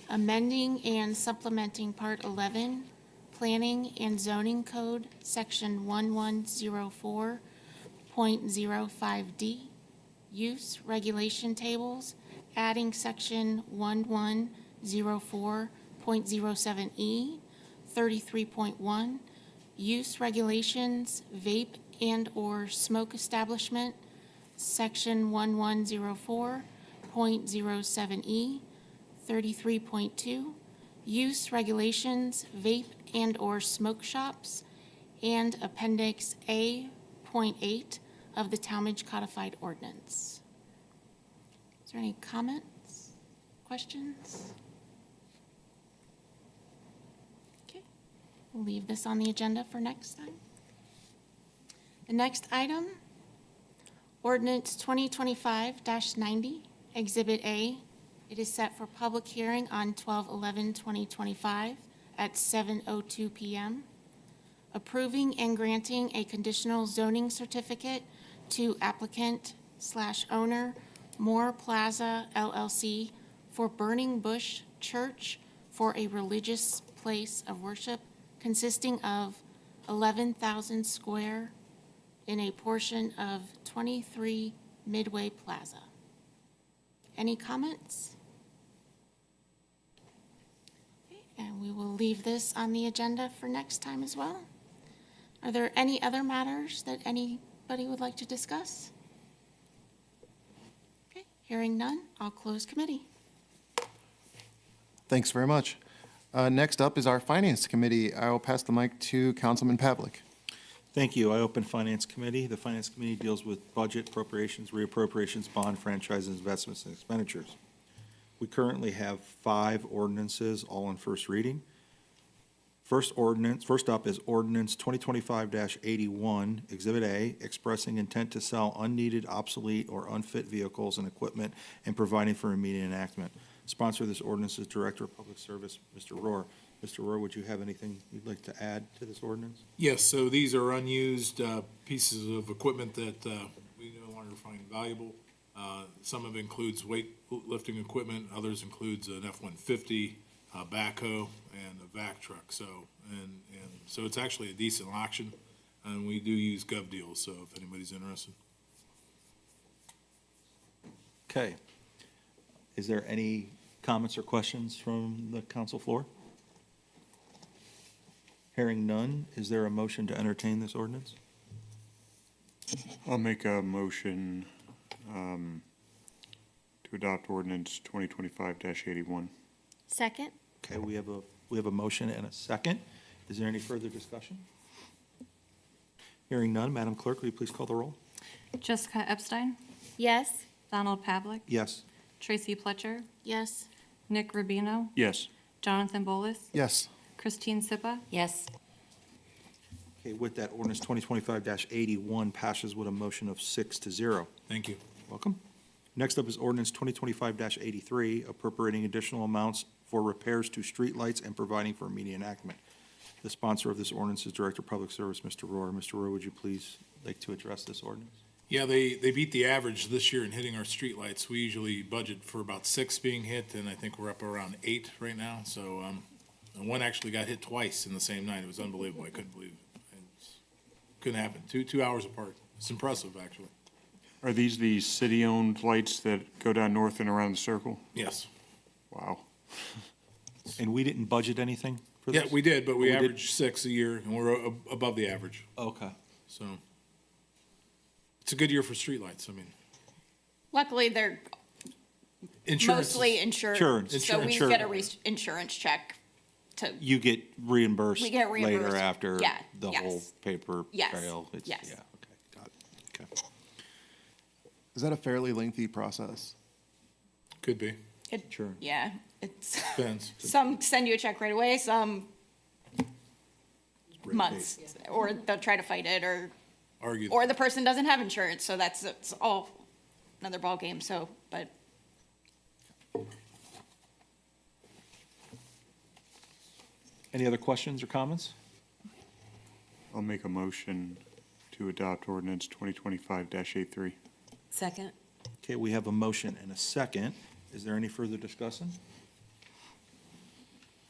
Amending and supplementing Part 11, Planning and Zoning Code, Section 1104.05D, Use Regulation Tables, adding Section 1104.07E, 33.1, Use Regulations, Vape and/or Smoke Establishment, Section 1104.07E, 33.2, Use Regulations, Vape and/or Smoke Shops, and Appendix A.8 of the Tallmadge Codified Ordinance. Is there any comments, questions? Okay, we'll leave this on the agenda for next time. The next item, ordinance 2025-90, Exhibit A. It is set for public hearing on 12/11/2025 at 7:02 p.m. Approving and granting a conditional zoning certificate to applicant/owner Moore Plaza LLC for Burning Bush Church for a religious place of worship consisting of 11,000 square in a portion of 23 Midway Plaza. Any comments? Okay, and we will leave this on the agenda for next time as well. Are there any other matters that anybody would like to discuss? Okay, hearing none, I'll close committee. Thanks very much. Next up is our Finance Committee. I will pass the mic to Councilman Pavlik. Thank you. I open Finance Committee. The Finance Committee deals with budget, appropriations, reappropriations, bond, franchises, investments, and expenditures. We currently have 5 ordinances, all on first reading. First up is ordinance 2025-81, Exhibit A, expressing intent to sell unneeded, obsolete, or unfit vehicles and equipment and providing for immediate enactment. Sponsor of this ordinance is Director of Public Service, Mr. Rohr. Mr. Rohr, would you have anything you'd like to add to this ordinance? Yes, so these are unused pieces of equipment that we no longer find valuable. Some of it includes weightlifting equipment, others includes an F-150, a backhoe, and a vac truck. So it's actually a decent auction, and we do use gov deals, so if anybody's interested. Okay. Is there any comments or questions from the council floor? Hearing none, is there a motion to entertain this ordinance? I'll make a motion to adopt ordinance 2025-81. Second? Okay, we have a motion and a second. Is there any further discussion? Hearing none, Madam Clerk, will you please call the roll? Jessica Epstein, Yes. Donald Pavlik, Yes. Tracy Pletcher, Yes. Nick Rubino, Yes. Jonathan Bolus, Yes. Christine Sipa, Yes. Okay, with that, ordinance 2025-81 passes with a motion of 6-0. Thank you. Welcome. Next up is ordinance 2025-83, appropriating additional amounts for repairs to streetlights and providing for immediate enactment. The sponsor of this ordinance is Director of Public Service, Mr. Rohr. Mr. Rohr, would you please like to address this ordinance? Yeah, they beat the average this year in hitting our streetlights. We usually budget for about 6 being hit, and I think we're up around 8 right now. So and one actually got hit twice in the same night. It was unbelievable. I couldn't believe it. Couldn't happen. Two hours apart. It's impressive, actually. Are these the city-owned lights that go down north and around the circle? Yes. Wow. And we didn't budget anything for Yeah, this? we did, but we did? averaged 6 a year, and we're above the average. Okay. So it's a good year for streetlights. I mean, Luckily, they're insurance. mostly insured. Insurance. So we Insurance. get a insurance check to, You get reimbursed We get later reimbursed. after Yeah, the yes. whole paper Yes, trail? It's- yes. Yeah, okay, got it. Okay. Is that a fairly lengthy process? Could be. Sure. yeah, it's, Depends. some send you a check right away, some months, or they'll try to fight it, or argue. Or the person doesn't have insurance, so it's all another ballgame, so, but Any other questions or comments? I'll make a motion to adopt ordinance 2025-83. Second. Okay, we have a motion and a second. Is there any further discussion?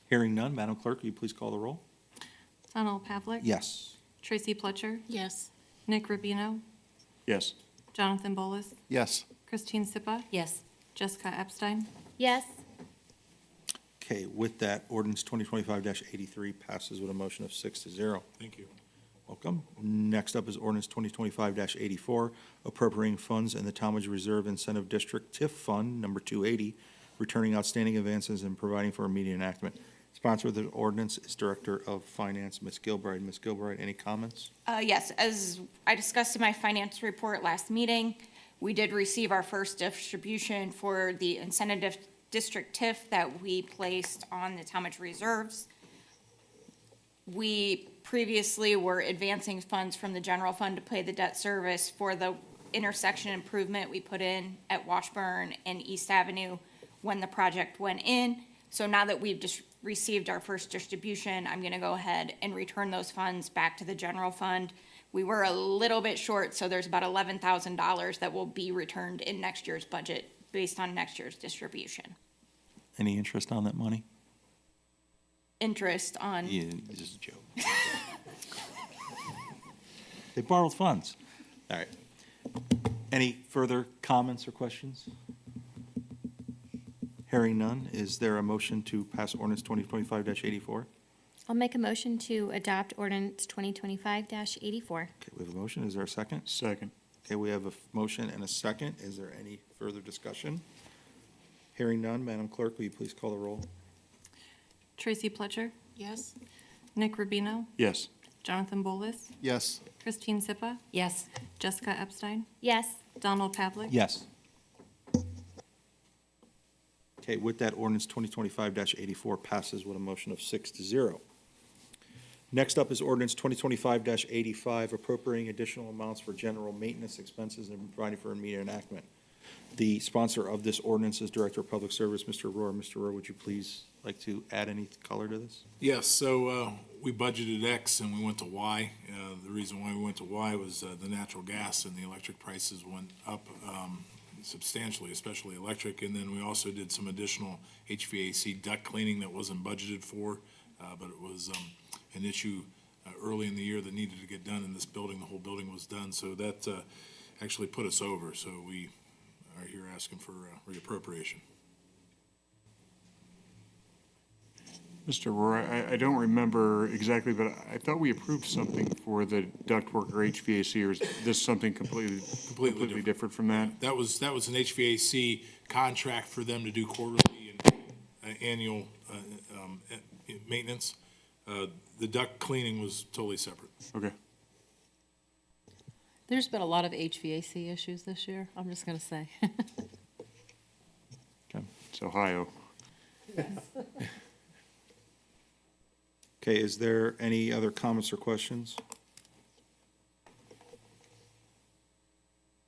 Hearing none, Madam Clerk, will you please call the roll? Donald Pavlik. Yes. Tracy Pletcher. Yes. Nick Rubino. Yes. Jonathan Bolus. Yes. Christine Sipa. Yes. Jessica Epstein. Yes. Okay, with that, ordinance 2025-83 passes with a motion of 6-0. Thank you. Welcome. Next up is ordinance 2025-84, appropriating funds in the Tallmadge Reserve Incentive District TIF Fund Number 280, returning outstanding advances and providing for immediate enactment. Sponsor of the ordinance is Director of Finance, Ms. Gilbride. Ms. Gilbride, any comments? Yes, as I discussed in my finance report last meeting, we did receive our first distribution for the incentive district TIF that we placed on the Tallmadge reserves. We previously were advancing funds from the general fund to pay the debt service for the intersection improvement we put in at Washburn and East Avenue when the project went in. So now that we've just received our first distribution, I'm gonna go ahead and return those funds back to the general fund. We were a little bit short, so there's about $11,000 that will be returned in next year's budget based on next year's distribution. Any interest on that money? Interest on, Yeah, this is a joke. They borrowed funds. All right. Any further comments or questions? Hearing none, is there a motion to pass ordinance 2025-84? I'll make a motion to adopt ordinance 2025-84. Okay, we have a motion. Is there a second? Second. Okay, we have a motion and a second. Is there any further discussion? Hearing none, Madam Clerk, will you please call the roll? Tracy Pletcher. Yes. Nick Rubino. Yes. Jonathan Bolus. Yes. Christine Sipa. Yes. Jessica Epstein. Yes. Donald Pavlik. Yes. Okay, with that, ordinance 2025-84 passes with a motion of 6-0. Next up is ordinance 2025-85, appropriating additional amounts for general maintenance expenses and providing for immediate enactment. The sponsor of this ordinance is Director of Public Service, Mr. Rohr. Mr. Rohr, would you please like to add any color to this? Yes, so we budgeted X and we went to Y. The reason why we went to Y was the natural gas and the electric prices went up substantially, especially electric. And then we also did some additional HVAC duct cleaning that wasn't budgeted for, but it was an issue early in the year that needed to get done in this building. The whole building was done, so that actually put us over. So we are here asking for reappropriation. Mr. Rohr, I don't remember exactly, but I thought we approved something for the ductwork or HVAC, or is this something completely different from that? That was an HVAC contract for them to do quarterly and annual maintenance. The duct cleaning was totally separate. Okay. There's been a lot of HVAC issues this year, I'm just gonna say. Okay. It's Ohio. Okay, is there any other comments or questions?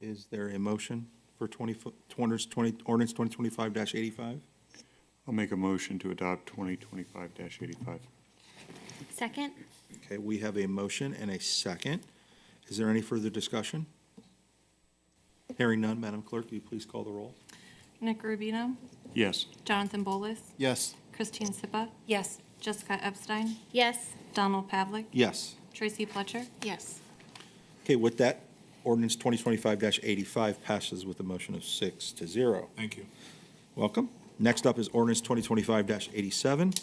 Is there a motion for ordinance 2025-85? I'll make a motion to adopt 2025-85. Second? Okay, we have a motion and a second. Is there any further discussion? Hearing none, Madam Clerk, will you please call the roll? Nick Rubino. Yes. Jonathan Bolus. Yes. Christine Sipa. Yes. Jessica Epstein. Yes. Donald Pavlik. Yes. Tracy Pletcher. Yes. Okay, with that, ordinance 2025-85 passes with a motion of 6-0. Thank you. Welcome. Next up is ordinance 2025-87,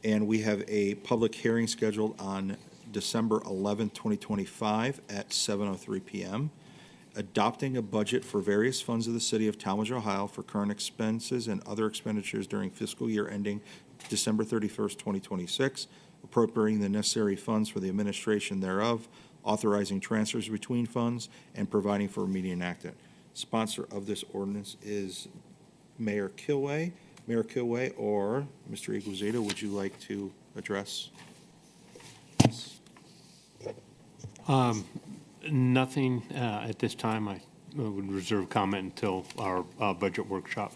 and we have a public hearing scheduled on December 11th, 2025 at 7:03 PM. Adopting a budget for various funds of the city of Tallmadge, Ohio for current expenses and other expenditures during fiscal year ending December 31st, 2026, appropriating the necessary funds for the administration thereof, authorizing transfers between funds, and providing for immediate enactment. Sponsor of this ordinance is Mayor Kilway. Mayor Kilway or Mr. Iguazeta, would you like to address? Nothing at this time. I would reserve comment until our budget workshop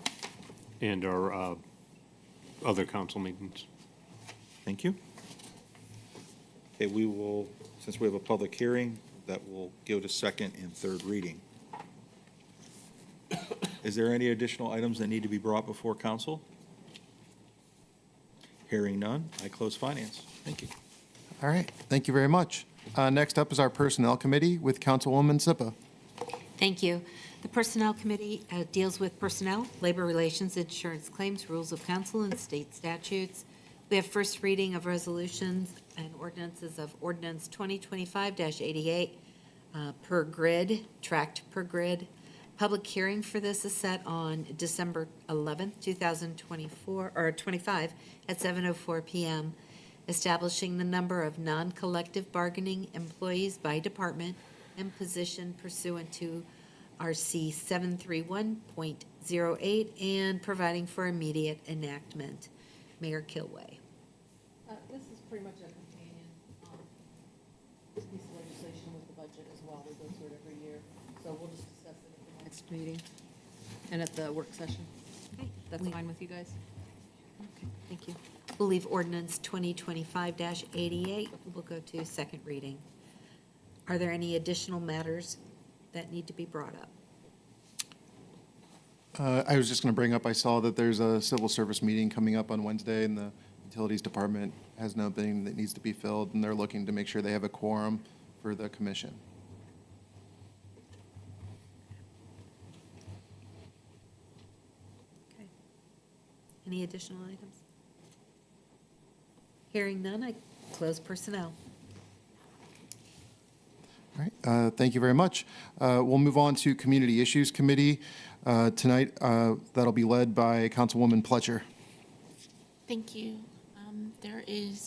and our other council meetings. Thank you. Okay, we will, since we have a public hearing, that will go to second and third reading. Is there any additional items that need to be brought before council? Hearing none, I close finance. Thank you. All right, thank you very much. Next up is our Personnel Committee with Councilwoman Sipa. Thank you. The Personnel Committee deals with personnel, labor relations, insurance claims, rules of council, and state statutes. We have first reading of resolutions and ordinances of Ordinance 2025-88 per grid, tracked per grid. Public hearing for this is set on December 11th, 2024, or 25, at 7:04 PM, establishing the number of non-collective bargaining employees by department and position pursuant to RC 731.08 and providing for immediate enactment. Mayor Kilway. This is pretty much a companion piece of legislation with the budget as well. We go through it every year, so we'll just discuss it at the next meeting and at the work session. Okay, That's fine with you guys? Okay, thank you. We'll leave ordinance 2025-88. We'll go to second reading. Are there any additional matters that need to be brought up? I was just going to bring up, I saw that there's a civil service meeting coming up on Wednesday, and the Utilities Department has an opening that needs to be filled, and they're looking to make sure they have a quorum for the commission. Okay. Any additional items? Hearing none, I close personnel. All right, thank you very much. We'll move on to Community Issues Committee. Tonight, that'll be led by Councilwoman Pletcher. Thank you.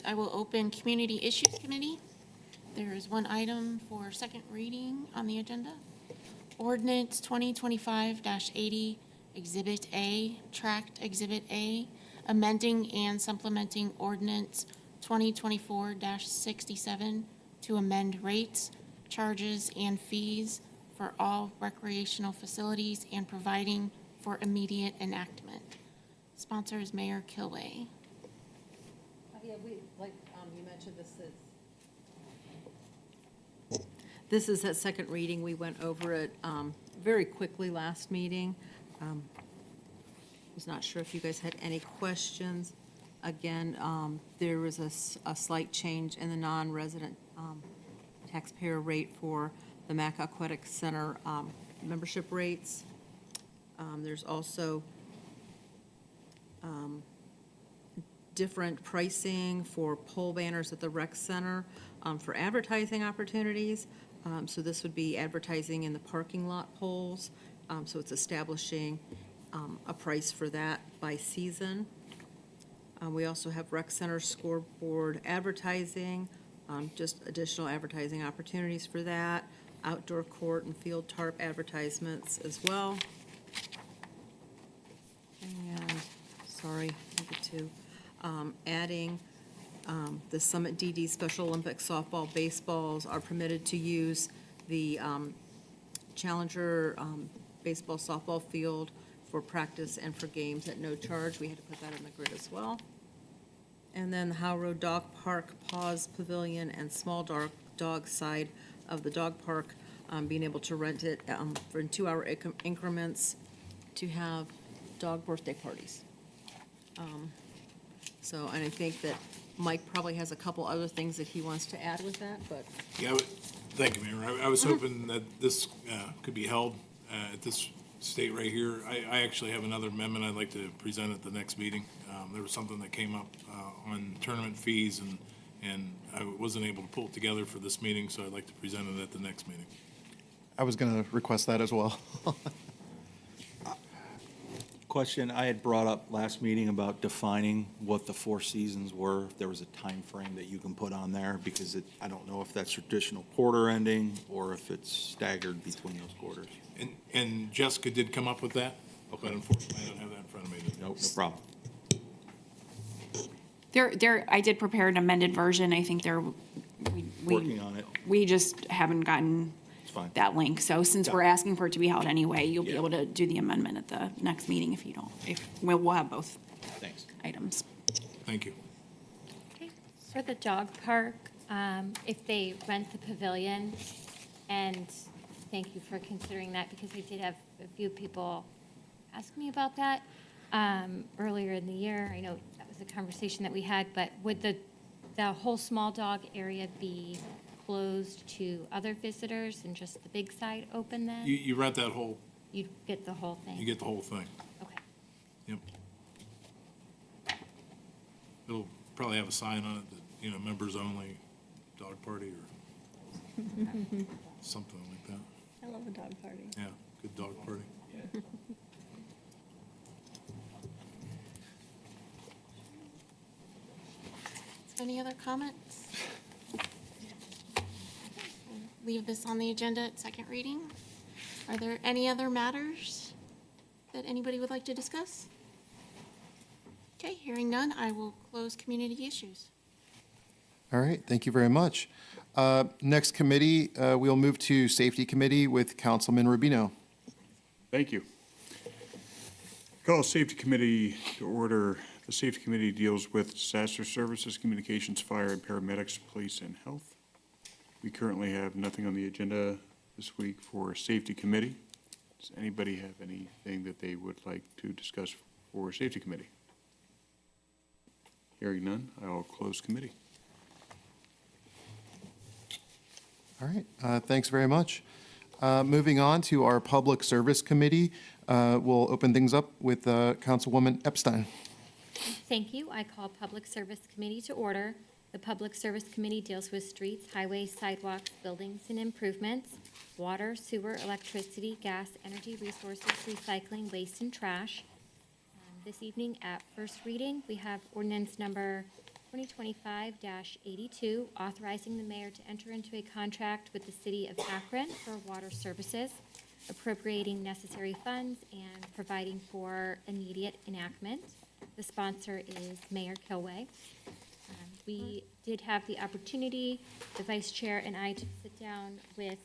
I will open Community Issues Committee. There is one item for second reading on the agenda. Ordinance 2025-80, Exhibit A, Tract Exhibit A, amending and supplementing Ordinance 2024-67 to amend rates, charges, and fees for all recreational facilities and providing for immediate enactment. Sponsor is Mayor Kilway. Yeah, you mentioned this is at second reading. We went over it very quickly last meeting. Was not sure if you guys had any questions. Again, there was a slight change in the non-resident taxpayer rate for the Mac Aquatic Center membership rates. There's also different pricing for pole banners at the rec center for advertising opportunities. So this would be advertising in the parking lot poles. So it's establishing a price for that by season. We also have rec center scoreboard advertising, just additional advertising opportunities for that. Outdoor court and field tarp advertisements as well. And, sorry, number 2. Adding the Summit DD Special Olympics softball baseballs are permitted to use the Challenger baseball softball field for practice and for games at no charge. We had to put that on the grid as well. And then the Howe Road Dog Park Paws Pavilion and small dog side of the dog park, being able to rent it for in 2-hour increments to have dog birthday parties. So, and I think that Mike probably has a couple other things that he wants to add with that, but Yeah, thank you, Mayor. I was hoping that this could be held at this state right here. I actually have another amendment I'd like to present at the next meeting. There was something that came up on tournament fees, and I wasn't able to pull it together for this meeting, so I'd like to present it at the next meeting. I was going to request that as well. Question, I had brought up last meeting about defining what the 4 seasons were. If there was a time frame that you can put on there, because I don't know if that's traditional quarter ending or if it's staggered between those quarters. And Jessica did come up with that, but unfortunately, I don't have that in front of me. No problem. I did prepare an amended version. I think Working on it. we just haven't gotten fine. that link. So since we're Yeah. asking for it to be held anyway, you'll be Yeah. able to do the amendment at the next meeting if you don't, we'll have both Thanks. items. Thank you. Okay. For the dog park, if they rent the pavilion, and thank you for considering that, because I did have a few people ask me about that earlier in the year. I know that was a conversation that we had, but would the whole small dog area be closed to other visitors and just the big side open then? You rent that whole, You'd get the whole thing? you get the whole thing. Okay. Yep. It'll probably have a sign on it that, members only, dog party or something like that. I love a dog party. Yeah, good dog party. Any other comments? Leave this on the agenda at second reading. Are there any other matters that anybody would like to discuss? Okay, hearing none, I will close community issues. All right, thank you very much. Next committee, we'll move to Safety Committee with Councilman Rubino. Thank you. Call Safety Committee to order. The Safety Committee deals with disaster services, communications, fire, and paramedics, police, and health. We currently have nothing on the agenda this week for Safety Committee. Does anybody have anything that they would like to discuss for Safety Committee? Hearing none, I will close committee. All right, thanks very much. Moving on to our Public Service Committee, we'll open things up with Councilwoman Epstein. Thank you. I call Public Service Committee to order. The Public Service Committee deals with streets, highways, sidewalks, buildings and improvements, water, sewer, electricity, gas, energy resources, recycling, waste, and trash. This evening at first reading, we have ordinance number 2025-82, authorizing the mayor to enter into a contract with the city of Akron for water services, appropriating necessary funds, and providing for immediate enactment. The sponsor is Mayor Kilway. We did have the opportunity, the vice chair and I, to sit down with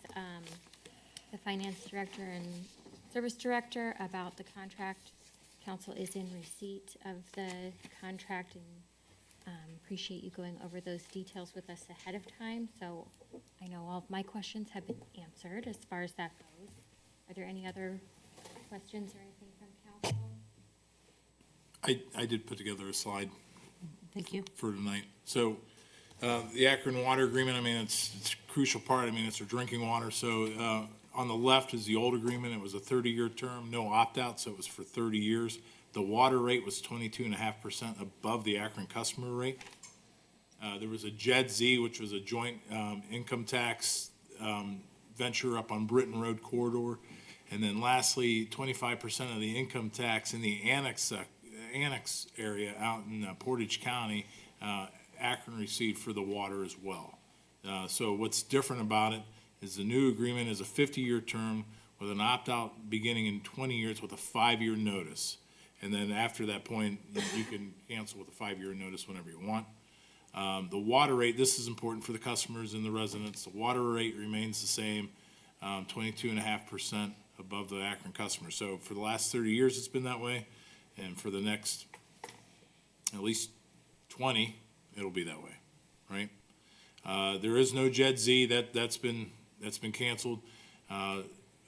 the finance director and service director about the contract. Council is in receipt of the contract, and appreciate you going over those details with us ahead of time. So I know all of my questions have been answered as far as that goes. Are there any other questions or anything from council? I did put together a slide Thank you. for tonight. So the Akron Water Agreement, it's a crucial part. It's our drinking water. So on the left is the old agreement. It was a 30-year term, no opt-out, so it was for 30 years. The water rate was 22.5% above the Akron customer rate. There was a JED-Z, which was a joint income tax venture up on Britton Road corridor. And then lastly, 25% of the income tax in the annex area out in Portage County, Akron received for the water as well. So what's different about it is the new agreement is a 50-year term with an opt-out beginning in 20 years with a 5-year notice. And then after that point, you can cancel with a 5-year notice whenever you want. The water rate, this is important for the customers and the residents. The water rate remains the same, 22.5% above the Akron customer. So for the last 30 years, it's been that way. And for the next at least 20, it'll be that way, right? There is no JED-Z, that's been canceled.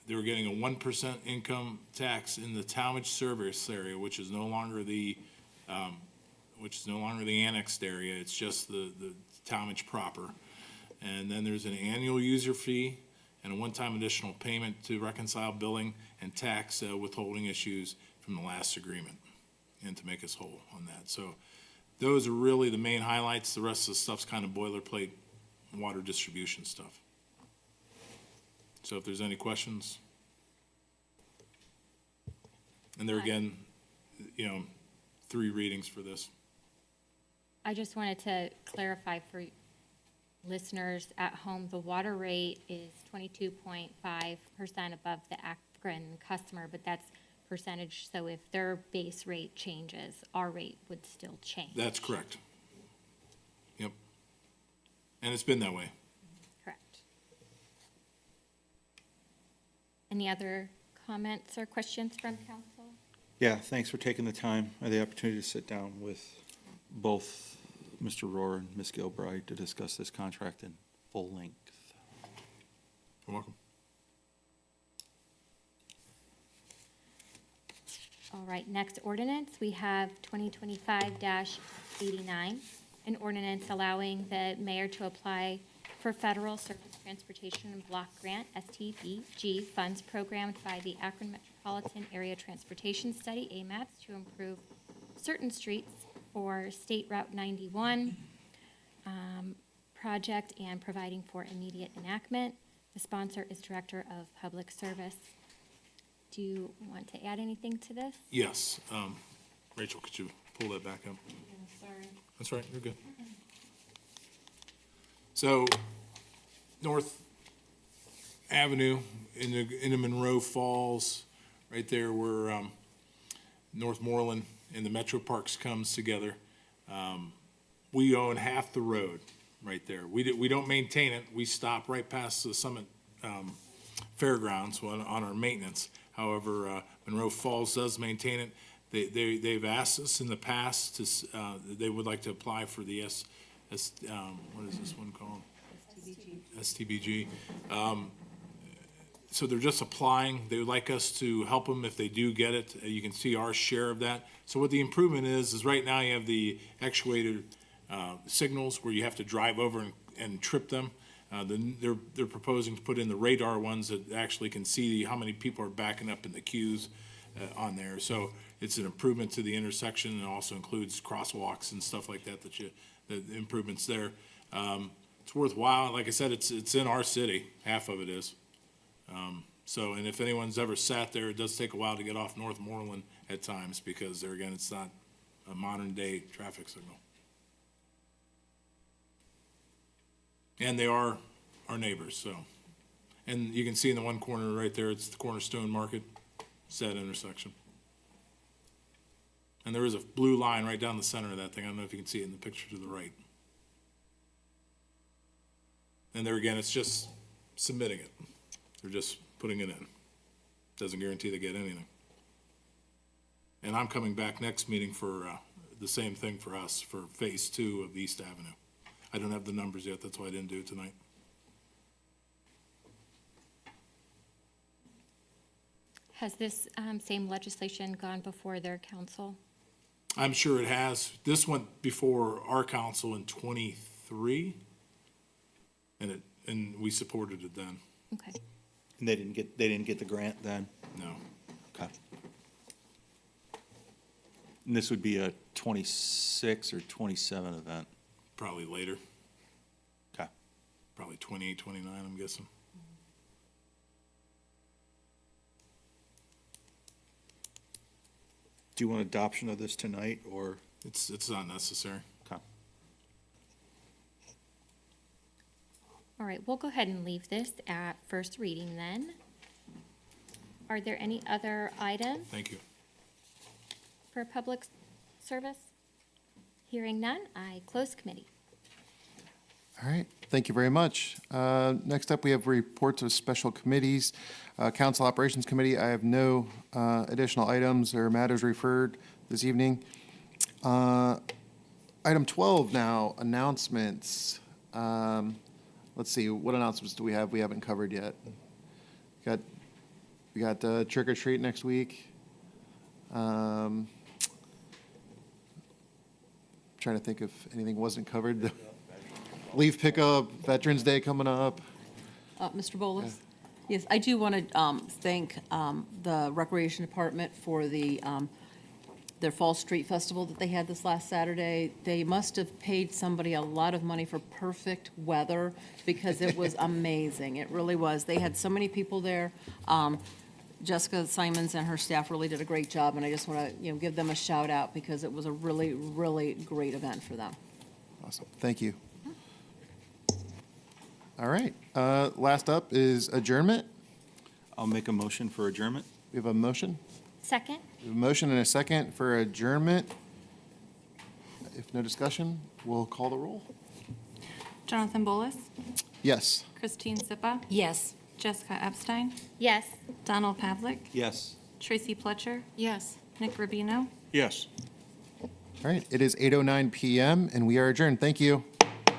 They were getting a 1% income tax in the Tallmadge service area, which is no longer the annexed area. It's just the Tallmadge proper. And then there's an annual user fee and a one-time additional payment to reconcile billing and tax withholding issues from the last agreement and to make us whole on that. So those are really the main highlights. The rest of the stuff's kind of boilerplate water distribution stuff. So if there's any questions. And there again, 3 readings for this. I just wanted to clarify for listeners at home, the water rate is 22.5% above the Akron customer, but that's percentage, so if their base rate changes, our rate would still change. That's correct. Yep. And it's been that way. Correct. Any other comments or questions from council? Yeah, thanks for taking the time and the opportunity to sit down with both Mr. Rohr and Ms. Gilbride to discuss this contract in full length. You're welcome. All right, next ordinance, we have 2025-89, an ordinance allowing the mayor to apply for Federal Surface Transportation Block Grant, STBG, funds programmed by the Akron Metropolitan Area Transportation Study, AMATS, to improve certain streets for State Route 91 project and providing for immediate enactment. The sponsor is Director of Public Service. Do you want to add anything to this? Yes. Rachel, could you pull that back up? Sorry. That's right, you're good. So, North Avenue in the Monroe Falls, right there where Northmoreland and the Metro Parks comes together. We own half the road right there. We don't maintain it. We stop right past the Summit Fairgrounds on our maintenance. However, Monroe Falls does maintain it. They've asked us in the past to, they would like to apply for the what is this one called? STBG. So they're just applying. They would like us to help them if they do get it. You can see our share of that. So what the improvement is right now you have the actuated signals where you have to drive over and trip them. They're proposing to put in the radar ones that actually can see how many people are backing up in the queues on there. So it's an improvement to the intersection and also includes crosswalks and stuff like that. The improvements there. It's worthwhile. Like I said, it's in our city. Half of it is. So, and if anyone's ever sat there, it does take a while to get off Northmoreland at times because there again, it's not a modern day traffic signal. And they are our neighbors, so. And you can see in the one corner right there, it's the Cornerstone Market, it's that intersection. And there is a blue line right down the center of that thing. I don't know if you can see it in the picture to the right. And there again, it's just submitting it. They're just putting it in. Doesn't guarantee they get anything. And I'm coming back next meeting for the same thing for us, for phase 2 of East Avenue. I don't have the numbers yet, that's why I didn't do it tonight. Has this same legislation gone before their council? I'm sure it has. This went before our council in '23, and we supported it then. Okay. And they didn't get the grant then? No. Okay. And this would be a 26 or 27 event? Probably later, Okay. probably 28, 29, I'm guessing. Do you want adoption of this tonight, or? It's not necessary. Okay. All right, we'll go ahead and leave this at first reading then. Are there any other items Thank you. for public service? Hearing none, I close committee. All right, thank you very much. Next up, we have reports of special committees. Council Operations Committee, I have no additional items or matters referred this evening. Item 12 now, announcements. Let's see, what announcements do we have we haven't covered yet? We got trick or treat next week. Trying to think if anything wasn't covered. Leave pickup, Veterans Day coming up. Mr. Bolus? Yes, I do want to thank the Recreation Department for their Fall Street Festival that they had this last Saturday. They must have paid somebody a lot of money for perfect weather because it was amazing. It really was. They had so many people there. Jessica Simons and her staff really did a great job, and I just want to, give them a shout out because it was a really, really great event for them. Awesome, thank you. All right, last up is adjournment. I'll make a motion for adjournment. We have a motion. Second? We have a motion and a second for adjournment. If no discussion, we'll call the roll. Jonathan Bolus, Yes. Christine Sipa, Yes. Jessica Epstein, Yes. Donald Pavlik, Yes. Tracy Pletcher, Yes. Nick Rubino. Yes. All right, it is 8:09 PM, and we are adjourned. Thank you.